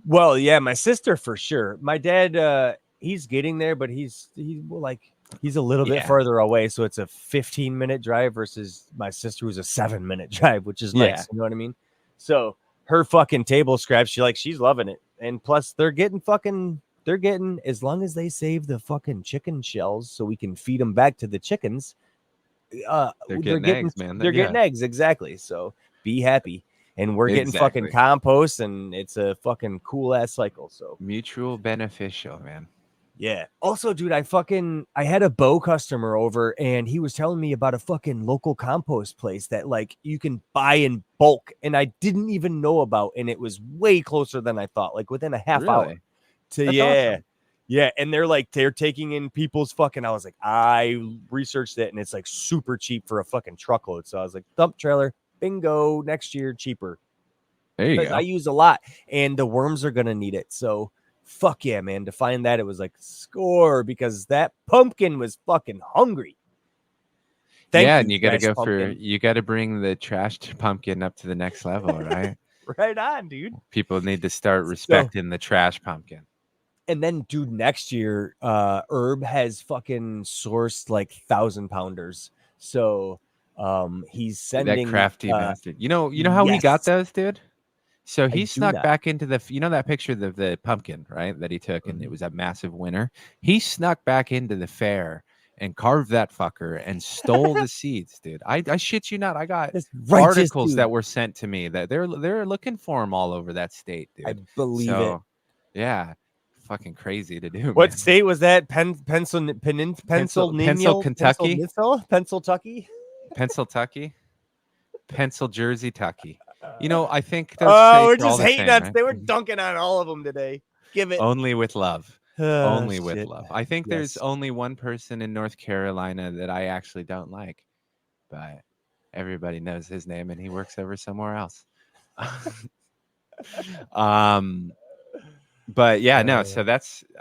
Well, yeah, my sister for sure. My dad, he's getting there, but he's a little bit further away, so it's a 15-minute drive versus my sister who's a 7-minute drive, which is nice. You know what I mean? So her fucking table scraps, she's loving it, and plus they're getting as long as they save the fucking chicken shells so we can feed them back to the chickens. They're getting eggs, man. They're getting eggs, exactly. So be happy. And we're getting fucking compost, and it's a fucking cool ass cycle. So mutual beneficial, man. Yeah. Also, dude, I had a bow customer over, and he was telling me about a fucking local compost place that like you can buy in bulk, and I didn't even know about, and it was way closer than I thought, like within a half hour. That's awesome. Yeah, and they're taking in people's fucking. I was like, I researched it, and it's like super cheap for a fucking truckload. So I was like, dump trailer. Bingo, next year cheaper. There you go. I use a lot, and the worms are gonna need it. So fuck yeah, man. To find that, it was like score, because that pumpkin was fucking hungry. And you gotta you gotta bring the trashed pumpkin up to the next level, right? Right on, dude. People need to start respecting the trash pumpkin. And then, dude, next year, Herb has fucking sourced like 1,000-pounders. So he's sending that crafty bastard. You know how he got those, dude? So he snuck back into that picture of the pumpkin, right? That he took, and it was a massive winner. He snuck back into the fair and carved that fucker and stole the seeds, dude. I shit you not. I got articles that were sent to me that they're looking for him all over that state, dude. I believe it. Yeah. Fucking crazy to do. What state was that? Pennsylvania, Kentucky, Pennsyltucky. Pennsyltucky, Pencil Jersey, Tucky. I think those we're just hating on. Right? They were dunking on all of them today. Give it only with love. Only with love. I think Yes. there's only one person in North Carolina that I actually don't like, but everybody knows his name, and he works over somewhere else. But yeah, no. So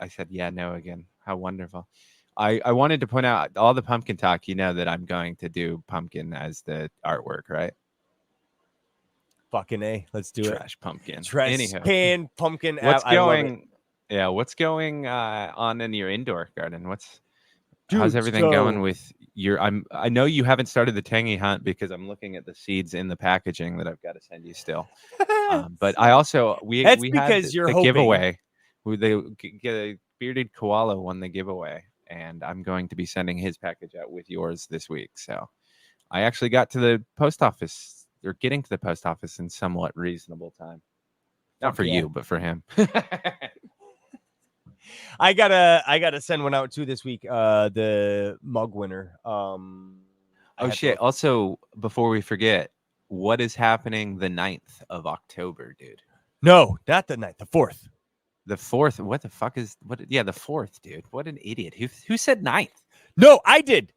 I said, yeah, no, again. How wonderful. I wanted to point out all the pumpkin talk, that I'm going to do pumpkin as the artwork, right? Fucking A. Let's do Trash pumpkin. Anyhow. Can pumpkin. What's going on in your indoor garden? How's everything going with your I know you haven't started the tangy hunt because I'm looking at the seeds in the packaging that I've got to send you still. But I also That's we because had you're the hoping. Giveaway. The bearded koala won the giveaway, and I'm going to be sending his package out with yours this week. So I actually got to the post office, or getting to the post office in somewhat reasonable time. Not for you, but for him. I gotta send one out too this week. The mug winner. Shit. Also, before we forget, what is happening the 9th of October, dude? No, not the 9th, the 4th. The 4th. What the fuck is what? Yeah, the 4th, dude. What an idiot. Who said 9th? No, I did.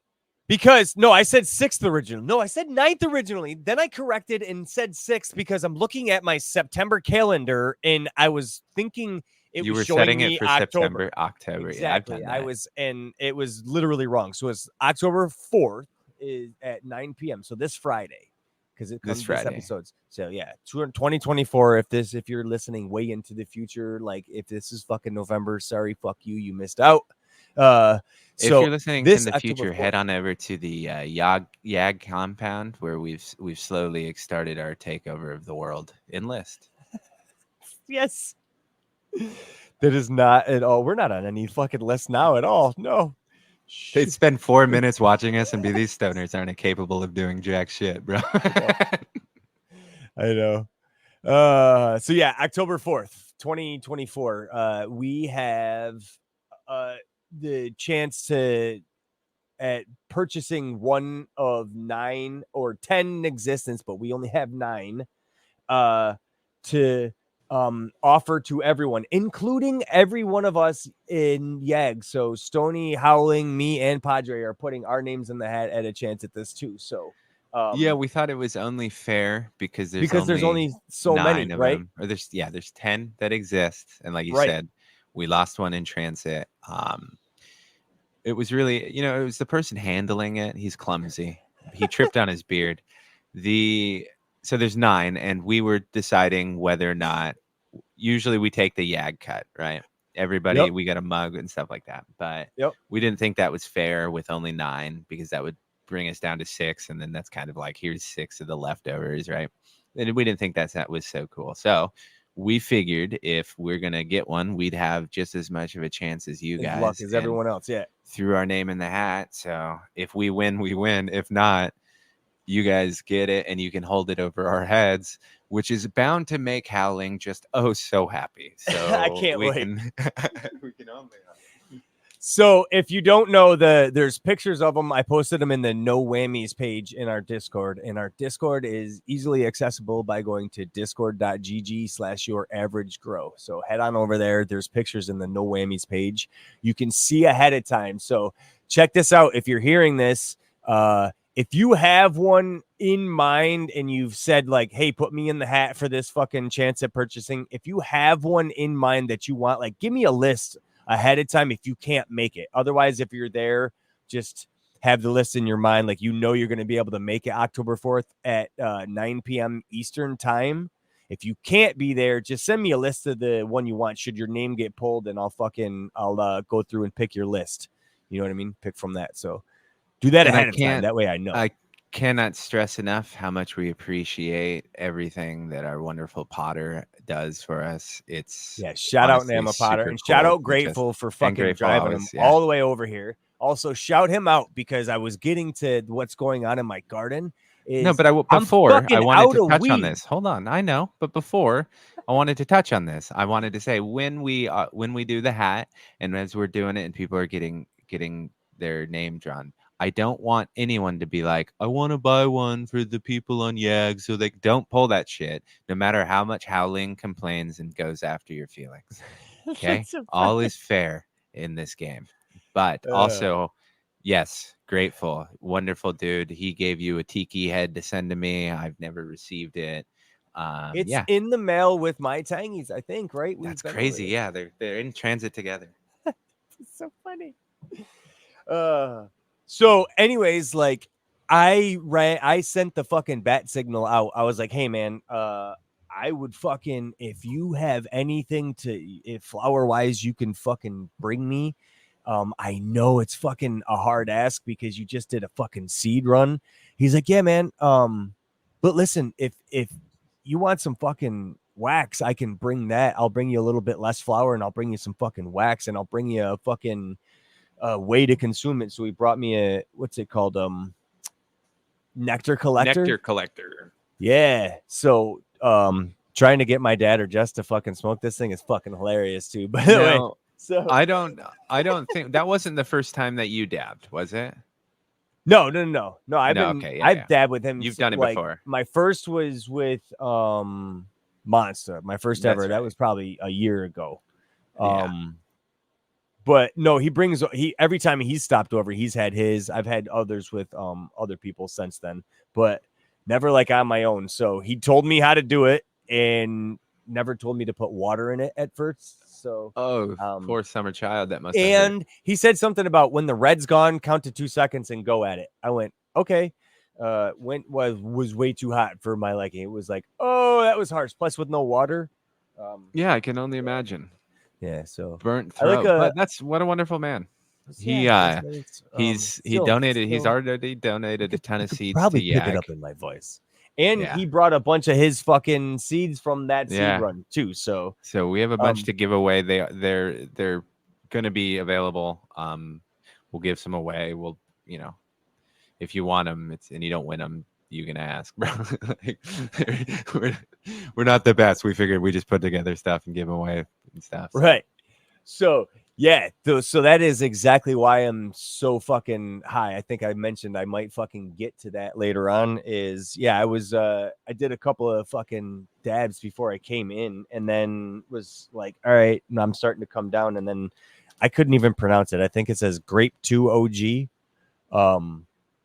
Because no, I said 6th originally. No, I said 9th originally. Then I corrected and said 6th because I'm looking at my September calendar and I was thinking it You was were showing setting me it for October. October. Exactly. Yeah, I've done that. And it was literally wrong. So it's October 4th is at 9 p.m. So this Friday, because it comes this episodes. So yeah, 2024. If you're listening way into the future, like if this is fucking November, sorry, fuck you, you missed out. If So you're listening this in the October future, 4th, head on over to the YAG compound where we've slowly started our takeover of the world. Enlist. yes. That is not at all. We're not on any fucking list now at all. No. They'd spend 4 minutes watching us and be these stoners aren't capable of doing jack shit, bro. I know. So yeah, October 4th, 2024. We have the chance to at purchasing one of 9 or 10 in existence, but we only have 9 to offer to everyone, including every one of us in YAG. So Stony, Howling, me, and Padre are putting our names in the hat at a chance at this too. So yeah, we thought it was only fair because there's only so 9 many, of right? them. Or there's 10 that exist, and like you Right. said, we lost one in transit. It was really, it was the person handling it. He's clumsy. He tripped on his beard. So there's 9, and we were deciding whether or not. Usually we take the YAG cut, right? Everybody, Yep. we got a mug and stuff like that. But Yep. we didn't think that was fair with only 9 because that would bring us down to 6, and then that's kind of like here's 6 of the leftovers, right? And we didn't think that was so cool. So we figured if we're gonna get one, we'd have just as much of a chance as you guys, luck as everyone else. Yeah. Threw our name in the hat. So if we win, we win. If not, you guys get it and you can hold it over our heads, which is bound to make Howling just so happy. So I can't wait. We can only hope. So if you don't know, there's pictures of them. I posted them in the No Whammies page in our Discord, and our Discord is easily accessible by going to discord.gg/youraverage-grow. So head on over there. There's pictures in the No Whammies page. You can see ahead of time. So check this out. If you're hearing this, if you have one in mind and you've said like, hey, put me in the hat for this fucking chance at purchasing. If you have one in mind that you want, like give me a list ahead of time if you can't make it. Otherwise, if you're there, just have the list in your mind. Like, you're going to be able to make it October 4th at 9 p.m. Eastern time. If you can't be there, just send me a list of the one you want. Should your name get pulled, and I'll go through and pick your list. You know what I mean? Pick from that. So do that ahead of time. That way I know. I cannot stress enough how much we appreciate everything that our wonderful Potter does for us. It's shout out Nama Potter, and shout out Grateful for fucking driving him all the way over here. Also shout him out because I was getting to what's going on in my garden. No, but I wanted to touch on this. Hold on, I know, but before I wanted to touch on this, I wanted to say when we do the hat, and as we're doing it, and people are getting their name drawn, I don't want anyone to be like, I want to buy one for the people on YAG, so they don't pull that shit, no matter how much Howling complains and goes after your feelings. Okay? All is fair in this game. But also, yes, Grateful, wonderful dude. He gave you a tiki head to send to me. I've never received it. It's in the mail with my Tangies, I think, right? That's crazy. Yeah, they're in transit together. It's so funny. So anyways, like I sent the fucking bat signal out. I was like, hey man, I would fucking, if you have anything if flower wise you can fucking bring me. I know it's fucking a hard ask because you just did a fucking seed run. He's like, yeah, man. But listen, if you want some fucking wax, I can bring that. I'll bring you a little bit less flour, and I'll bring you some fucking wax, and I'll bring you a fucking way to consume it. So he brought me a, what's it called? Nectar collector. Yeah. So trying to get my dad or Jess to fucking smoke this thing is fucking hilarious too. By the way, so I don't think that wasn't the first time that you dabbed, was it? No. I've dabbed with him. You've done it before. My first was with Monster. My first ever. Right. That was probably a year ago. But no, he every time he's stopped over, he's had his. I've had others with other people since then, but never like on my own. So he told me how to do it and never told me to put water in it at first. So poor summer child, that must have hurt. and he said something about when the red's gone, count to 2 seconds and go at it. I went, okay. Was way too hot for my liking. It was like, oh, that was harsh. Plus with no water. Yeah, I can only imagine. Yeah, so Burnt I like throat. But that's what a wonderful man. He already donated a ton of seeds. Probably to pick it Yak. up in my voice. And he brought a bunch of his fucking seeds from that seed run too. So we have a bunch to give away. They're going to be available. We'll give some away. We'll, if you want them, and you don't win them, you can ask, bro. we're not the best. We figured we just put together stuff and give them away and stuff. So. Right. So yeah, so that is exactly why I'm so fucking high. I think I mentioned I might fucking get to that later on. I did a couple of fucking dabs before I came in, and then was like, all right, and I'm starting to come down, and then I couldn't even pronounce it. I think it says Grape 2 OG.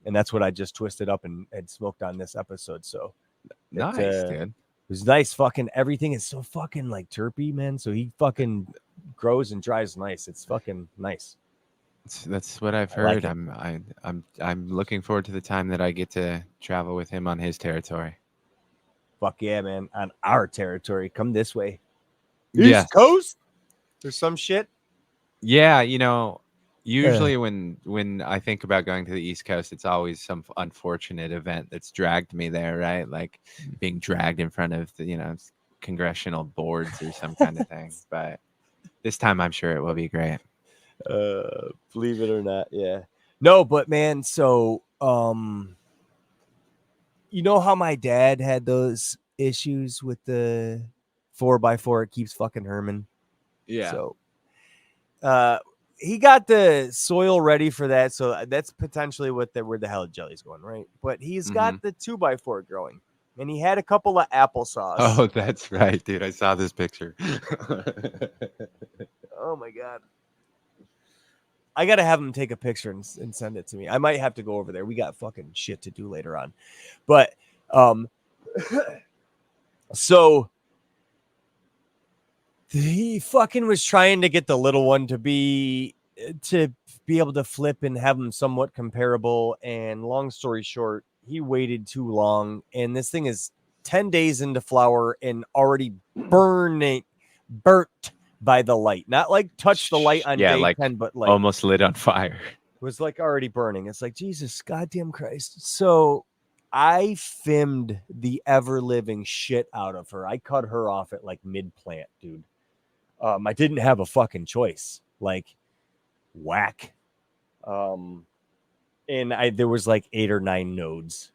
And that's what I just twisted up and smoked on this episode. So nice, dude. It was nice. Fucking everything is so fucking like terpy, man. So he fucking grows and dries nice. It's fucking nice. That's what I've heard. I'm looking forward to the time that I get to travel with him on his territory. Fuck yeah, man. On our territory. Come this way. East Coast? There's some shit. Yeah, usually when I think about going to the East Coast, it's always some unfortunate event that's dragged me there, right? Like being dragged in front of the, congressional boards or some kind of thing. But this time I'm sure it will be great. Believe it or not, yeah. No, but man, so you know how my dad had those issues with the 4x4? It keeps fucking Herman. Yeah. So he got the soil ready for that, so that's potentially where the hell jelly's going, right? But he's got the 2x4 growing, and he had a couple of applesauce. Oh, that's right, dude. I saw this picture. Oh my god, I gotta have him take a picture and send it to me. I might have to go over there. We got fucking shit to do later on, but so. He fucking was trying to get the little one to be able to flip and have them somewhat comparable. And long story short, he waited too long. And this thing is 10 days into flower and already burnt by the light. Not like touch the light on day like 10, but like almost lit on fire. Was like already burning. It's like, Jesus, goddamn Christ. So I filmed the ever living shit out of her. I cut her off at like mid plant, dude. I didn't have a fucking choice. Like, whack. And there was like 8 or 9 nodes,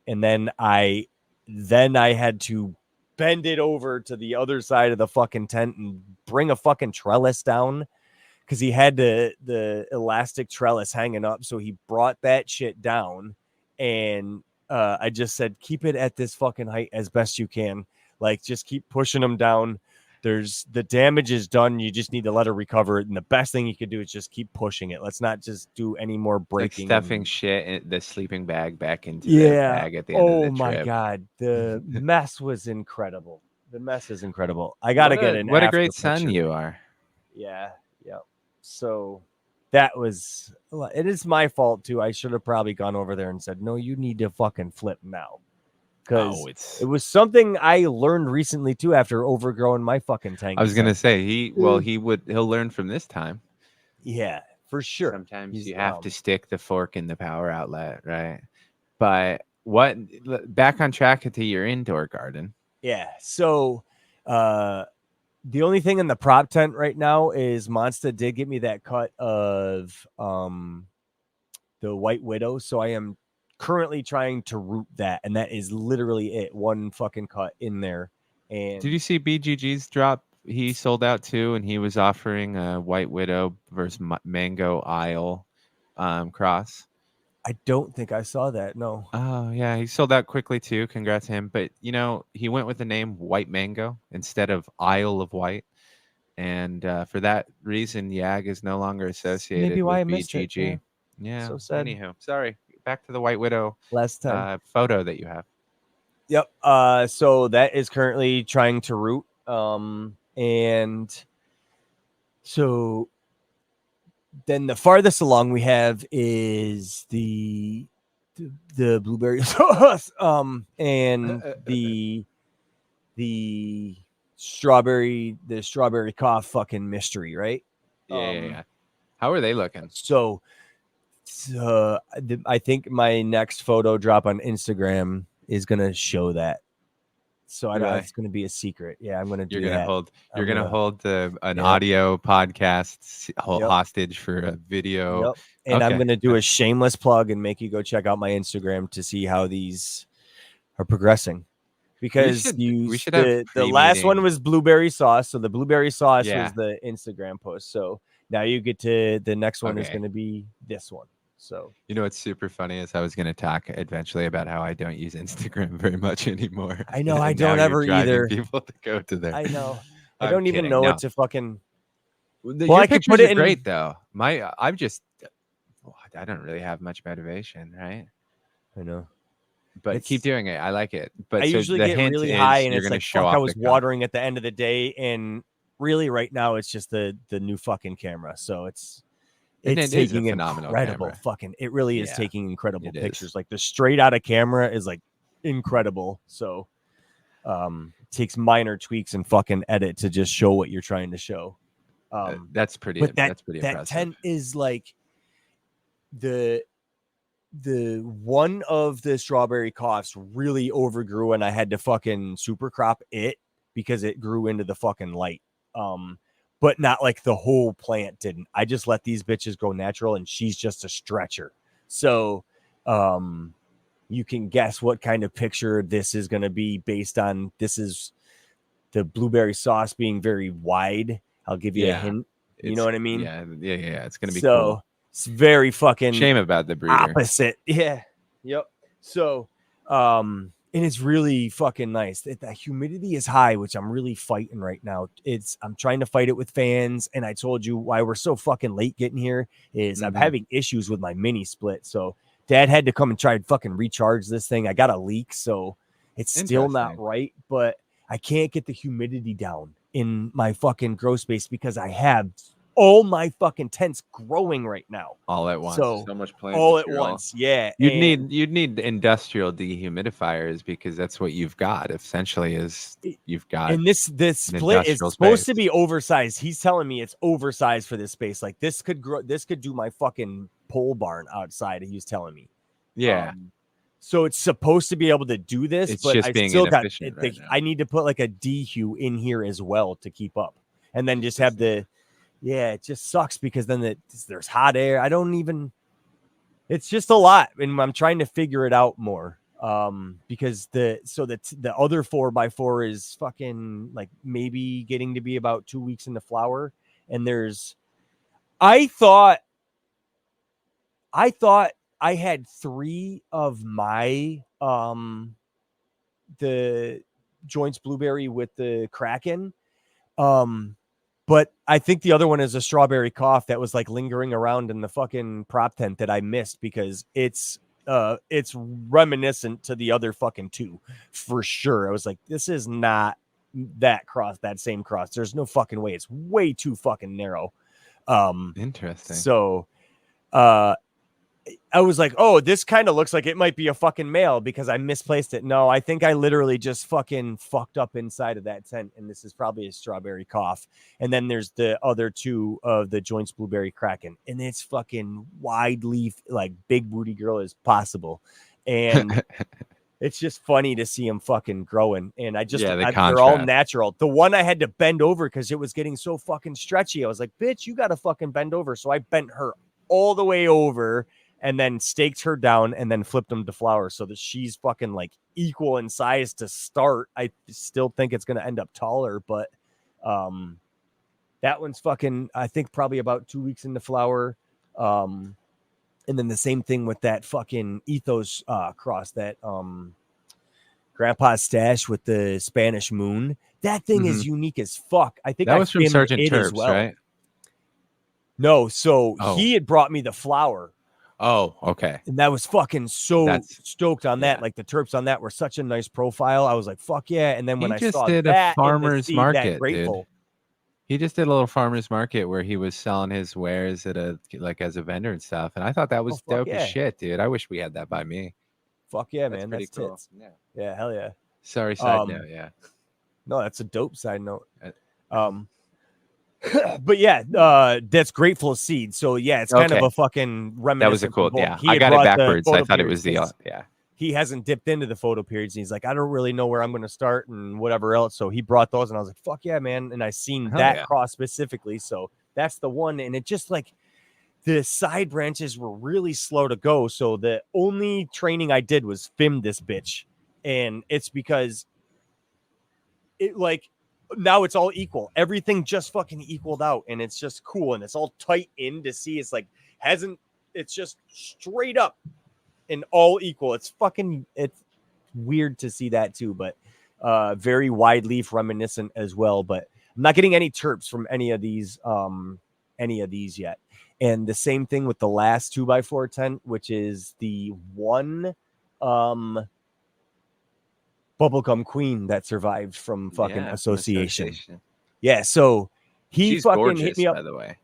and then I had to bend it over to the other side of the fucking tent and bring a fucking trellis down because he had the elastic trellis hanging up. So he brought that shit down, and I just said, keep it at this fucking height as best you can. Like, just keep pushing them down. The damage is done. You just need to let her recover it. And the best thing you could do is just keep pushing it. Let's not just do any more breaking. Like stuffing shit in the sleeping bag back into the bag at the end of the trip. Oh my God. The mess was incredible. The mess is incredible. I got to get an What a great son you are. Yeah. Yeah. So it is my fault too. I should have probably gone over there and said, no, you need to fucking flip now. Because it was something I learned recently too after overgrowing my fucking tank. I was gonna say he'll learn from this time. Yeah, for sure. Sometimes you have to stick the fork in the power outlet, right? But back on track to your indoor garden. Yeah. So the only thing in the prop tent right now is Monster did get me that cut of the White Widow. So I am currently trying to root that, and that is literally it. One fucking cut in there. And did you see BGG's drop? He sold out too, and he was offering a White Widow versus Mango Isle cross. I don't think I saw that. No. Oh yeah, he sold out quickly too. Congrats to him. But he went with the name White Mango instead of Isle of White, and for that reason, YAG is no longer associated Maybe why I with missed it. Yeah. BGG. Yeah. So sad. Anywho, sorry. Back to the White Widow Last time. photo that you have. Yep. So that is currently trying to root. And so then the farthest along we have is the blueberry sauce. And the strawberry cough fucking mystery, right? Yeah. How are they looking? So I think my next photo drop on Instagram is gonna show that. So it's gonna be a secret. Yeah, I'm gonna do that. You're gonna hold an audio podcast hostage for a video. Yep. And I'm gonna do a shameless plug and make you go check out my Instagram to see how these are progressing. Because we should have the last one was blueberry sauce. So the blueberry sauce was the Instagram post. So now you get to the next one is going to be this one. So what's super funny is I was going to talk eventually about how I don't use Instagram very much anymore. I know I don't ever either. People to go to there. I know. I don't even know what to fucking. Well, I could put it in. Great though. I don't really have much motivation, right? I know. But keep doing it. I like it. But I usually get really high, and it's like, fuck, I was watering at the end of the day, and really, right now, it's just the new fucking camera. So it's taking incredible camera. Fucking. It really is taking incredible pictures. Like the straight out of camera is like incredible. So takes minor tweaks and fucking edit to just show what you're trying to show. That's pretty. That's pretty that impressive. 10 is like the one of the strawberry coughs really overgrew, and I had to fucking super crop it because it grew into the fucking light. But not like the whole plant didn't. I just let these bitches go natural, and she's just a stretcher. So you can guess what kind of picture this is going to be based on. This is the blueberry sauce being very wide. I'll give you a hint. You know what I mean? Yeah. It's going to be cool. It's very fucking shame about the breeder. Opposite. Yeah. Yep. So, and it's really fucking nice. The humidity is high, which I'm really fighting right now. I'm trying to fight it with fans. And I told you why we're so fucking late getting here is I'm having issues with my mini split. So Dad had to come and try and fucking recharge this thing. I got a leak, so it's still not right, but I can't get the humidity down in my fucking grow space because I have all my fucking tents growing right now all at once. So much plant all material. At once. Yeah. You'd need industrial dehumidifiers because that's what you've got essentially is you've got. And this split is supposed to be oversized. He's telling me it's oversized for this space. Like this could grow, this could do my fucking pole barn outside. He was telling me. Yeah. So it's supposed to be able to do this, it's but just I being still got right now. I need to put like a dehu in here as well to keep up. And then just have the it just sucks because then there's hot air. It's just a lot. And I'm trying to figure it out more. Because the other 4x4 is fucking like maybe getting to be about 2 weeks in the flower. And I thought I had 3 of my, the joints blueberry with the Kraken. But I think the other one is a strawberry cough that was like lingering around in the fucking prop tent that I missed because it's reminiscent to the other fucking 2 for sure. I was like, this is not that same cross. There's no fucking way. It's way too fucking narrow. Interesting. So, I was like, oh, this kind of looks like it might be a fucking male because I misplaced it. No, I think I literally just fucking fucked up inside of that tent. And this is probably a strawberry cough. And then there's the other 2 of the joints blueberry Kraken. And it's fucking wide leaf, like big booty girl as possible. And it's just funny to see them fucking growing. And they're all natural. The one I had to bend over because it was getting so fucking stretchy. I was like, bitch, you got to fucking bend over. So I bent her all the way over and then staked her down and then flipped them to flower so that she's fucking like equal in size to start. I still think it's going to end up taller, but that one's fucking, I think probably about 2 weeks in the flower. And then the same thing with that fucking ethos cross that Grandpa's stash with the Spanish moon. That thing is unique as fuck. I think that I was from filmed Sergeant it as Terps, well. right? No, so Oh. he had brought me the flower. Oh, okay. And that was fucking so That's- stoked on that. yeah. Like the Terps on that were such a nice profile. I was like, fuck yeah. And then when He I just saw did a that and the farmer's seed, market, that dude. grateful. He just did a little farmer's market where he was selling his wares at a like as a vendor and stuff. And I thought that was fuck dope yeah. as shit, dude. I wish we had that by me. Fuck yeah, That's man. pretty That's cool. tits. Yeah. Yeah, hell yeah. Sorry, side note. Yeah. No, that's a dope side note. Uh, But yeah, that's Grateful Seed. So yeah, it's kind of Okay. a fucking reminiscent. That was a from cool. both. Yeah. He I had got it brought the backwards. I photo thought it was the periods. yeah. He hasn't dipped into the photo periods. And he's like, I don't really know where I'm going to start and whatever else. So he brought those, and I was like, fuck yeah, man. And I seen Hell that yeah. cross specifically. So that's the one. And it just like the side branches were really slow to go. So the only training I did was film this bitch. And it's because it like now it's all equal. Everything just fucking equaled out. And it's just cool. And it's all tight in to see. It's like it's just straight up and all equal. It's weird to see that too, but very wide leaf reminiscent as well. But I'm not getting any terps from any of these yet. And the same thing with the last 2x4 tent, which is the one Bubblegum Queen that survived from fucking Yeah, from association. Yeah, so he She's fucking gorgeous, hit me up. by the way.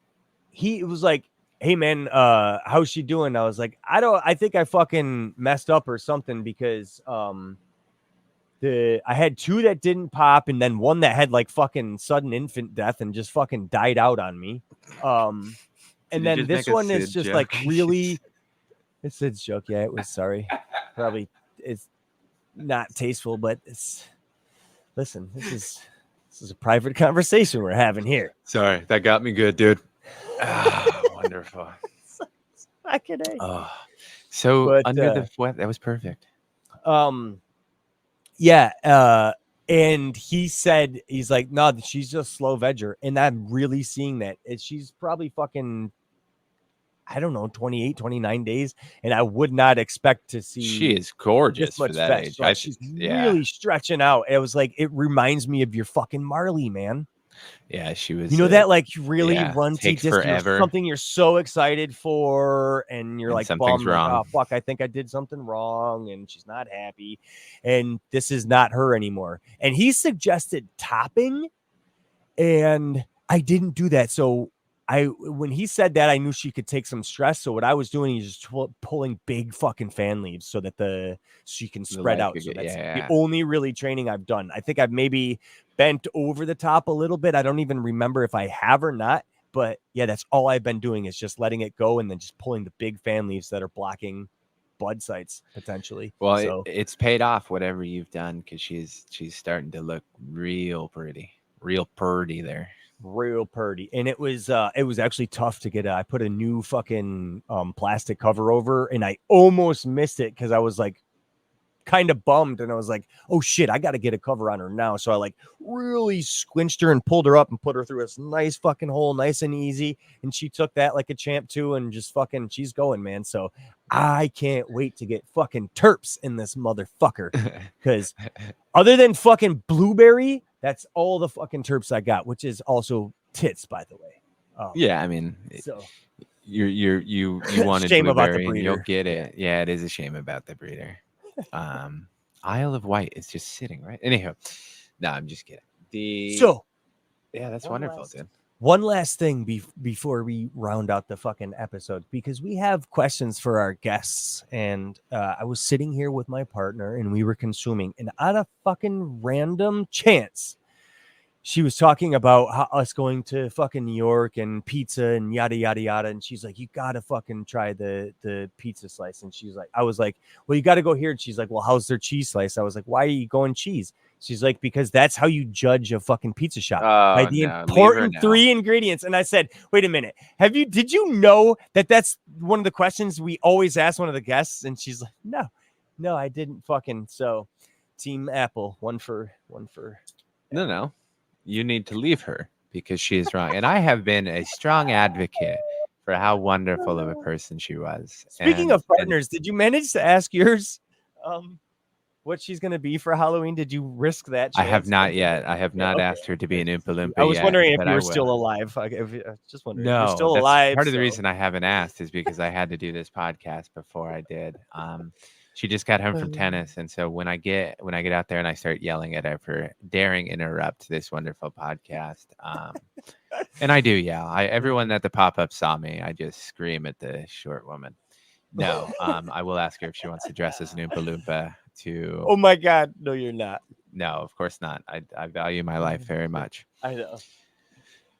He was like, hey man, how's she doing? I was like, I think I fucking messed up or something because I had two that didn't pop and then one that had like fucking sudden infant death and just fucking died out on me. And then this one is just like really it's a joke. Yeah, it was sorry. Probably it's not tasteful, but listen, this is a private conversation we're having here. Sorry, that got me good, dude. Wonderful. Oh. So But, under the what? That was perfect. Yeah, and he said he's like, no, she's just slow vegger, and I'm really seeing that. She's probably fucking, I don't know, 28, 29 days, and I would not expect to see. She is gorgeous for that age. Like, she's really stretching out. It was like it reminds me of your fucking Marley, man. Yeah, she was. You know that like really runty takes disc, forever. something you're so excited for, and you're like something's bummed, wrong. like, oh fuck, I think I did something wrong, and she's not happy, and this is not her anymore. And he suggested topping, and I didn't do that. So when he said that, I knew she could take some stress. So what I was doing is just pulling big fucking fan leaves so that she can spread out. So that's the only really training I've done. I think I've maybe bent over the top a little bit. I don't even remember if I have or not, but yeah, that's all I've been doing is just letting it go and then just pulling the big fan leaves that are blocking bud sites potentially. Well, so, it's paid off whatever you've done because she's starting to look real pretty there. Real purdy. And it was actually tough to get. I put a new fucking plastic cover over, and I almost missed it because I was like kind of bummed, and I was like, oh shit, I got to get a cover on her now. So I like really squinched her and pulled her up and put her through this nice fucking hole, nice and easy. And she took that like a champ too, and just fucking she's going, man. So I can't wait to get fucking terps in this motherfucker because other than fucking blueberry, that's all the fucking terps I got, which is also tits, by the way. Yeah, I mean, so you wanted shame about the blueberry, and breeder. you'll get it. Yeah, it is a shame about the breeder. Isle of Wight is just sitting right. Anyhow, no, I'm just kidding. Yeah, that's wonderful, dude. One last thing before we round out the fucking episode, because we have questions for our guests, and I was sitting here with my partner and we were consuming, and on a fucking random chance, she was talking about us going to fucking New York and pizza and yada, yada, yada. And she's like, you got to fucking try the pizza slice. And she's like, I was like, well, you got to go here. And she's like, well, how's their cheese slice? I was like, why are you going cheese? She's like, because that's how you judge a fucking pizza shop by the important 3 ingredients. And I said, wait a minute. Did you know that that's one of the questions we always ask one of the guests? And she's like, no, I didn't fucking. So Team Apple, one for. No. You need to leave her because she is wrong. And I have been a strong advocate for how wonderful of a person she was. Speaking of partners, did you manage to ask yours? what she's gonna be for Halloween? Did you risk that I have chance? not yet. I have Yeah, not okay. asked her to be an Oompa Loompa I was yet, wondering if but you I were still will. alive. I was just wondering if you're No, still that's alive. part of the so- reason I haven't asked is because I had to do this podcast before I did. She just got home from tennis, and so when I get out there and I start yelling at her for daring interrupt this wonderful podcast, and I do yell. Everyone at the pop up saw me. I just scream at the short woman. No, I will ask her if she wants to dress as an Oompa Loompa. Oh my God, no, you're not. No, of course not. I value my life very much. I know.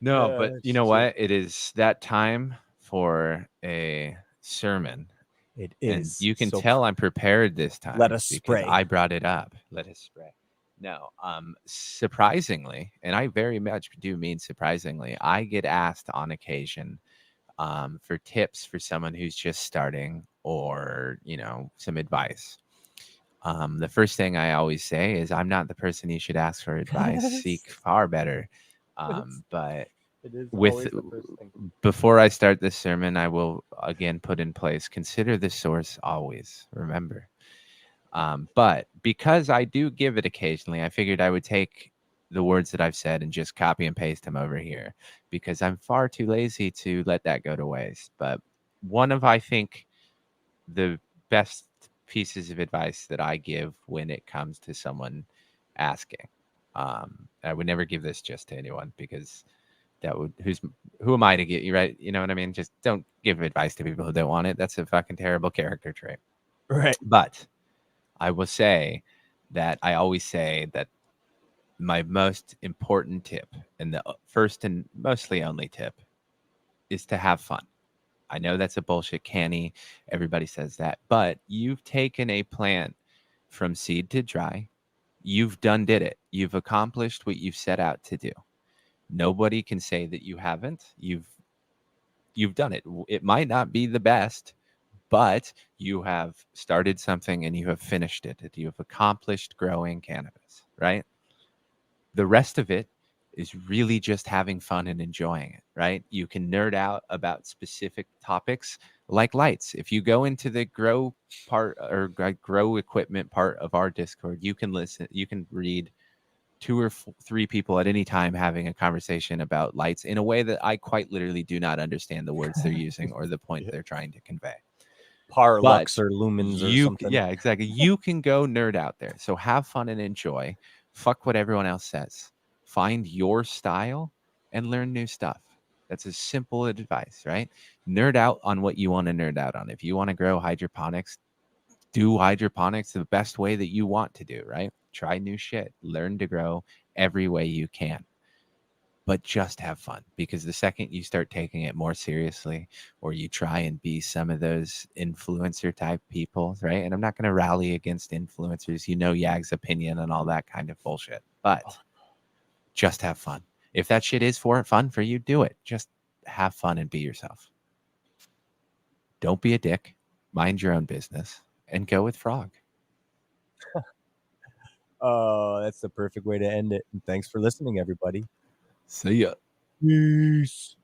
No, but you know shit. what? It is that time for a sermon. It And is. you can so tell I'm prepared this time. Let us because spray. I brought it up. Let us spray. No, surprisingly, and I very much do mean surprisingly, I get asked on occasion for tips for someone who's just starting or, some advice. The first thing I always say is I'm not the person you should ask for advice. Seek far better. But It is with always the first thing. before I start this sermon, I will again put in place, consider the source always. Remember. But because I do give it occasionally, I figured I would take the words that I've said and just copy and paste them over here because I'm far too lazy to let that go to waste. But one of, I think, the best pieces of advice that I give when it comes to someone asking, I would never give this just to anyone because that would, who am I to get you, right? You know what I mean? Just don't give advice to people who don't want it. That's a fucking terrible character trait. Right. But I will say that I always say that my most important tip and the first and mostly only tip is to have fun. I know that's a bullshit canny. Everybody says that, but you've taken a plant from seed to dry. You've did it. You've accomplished what you've set out to do. Nobody can say that you haven't. You've done it. It might not be the best, but you have started something and you have finished it. You have accomplished growing cannabis, right? The rest of it is really just having fun and enjoying it, right? You can nerd out about specific topics like lights. If you go into the grow part or grow equipment part of our Discord, you can read 2 or 3 people at any time having a conversation about lights in a way that I quite literally do not understand the words they're using or the point they're trying to convey. Parlux or lumens or something. Yeah, exactly. You can go nerd out there. So have fun and enjoy. Fuck what everyone else says. Find your style and learn new stuff. That's a simple advice, right? Nerd out on what you want to nerd out on. If you want to grow hydroponics, do hydroponics the best way that you want to do, right? Try new shit. Learn to grow every way you can. But just have fun, because the second you start taking it more seriously or you try and be some of those influencer type people, right? And I'm not going to rally against influencers, Yag's opinion and all that kind of bullshit, but just have fun. If that shit is fun for you, do it. Just have fun and be yourself. Don't be a dick. Mind your own business and go with Frog. Oh, that's the perfect way to end it. And thanks for listening, everybody. See ya. Peace.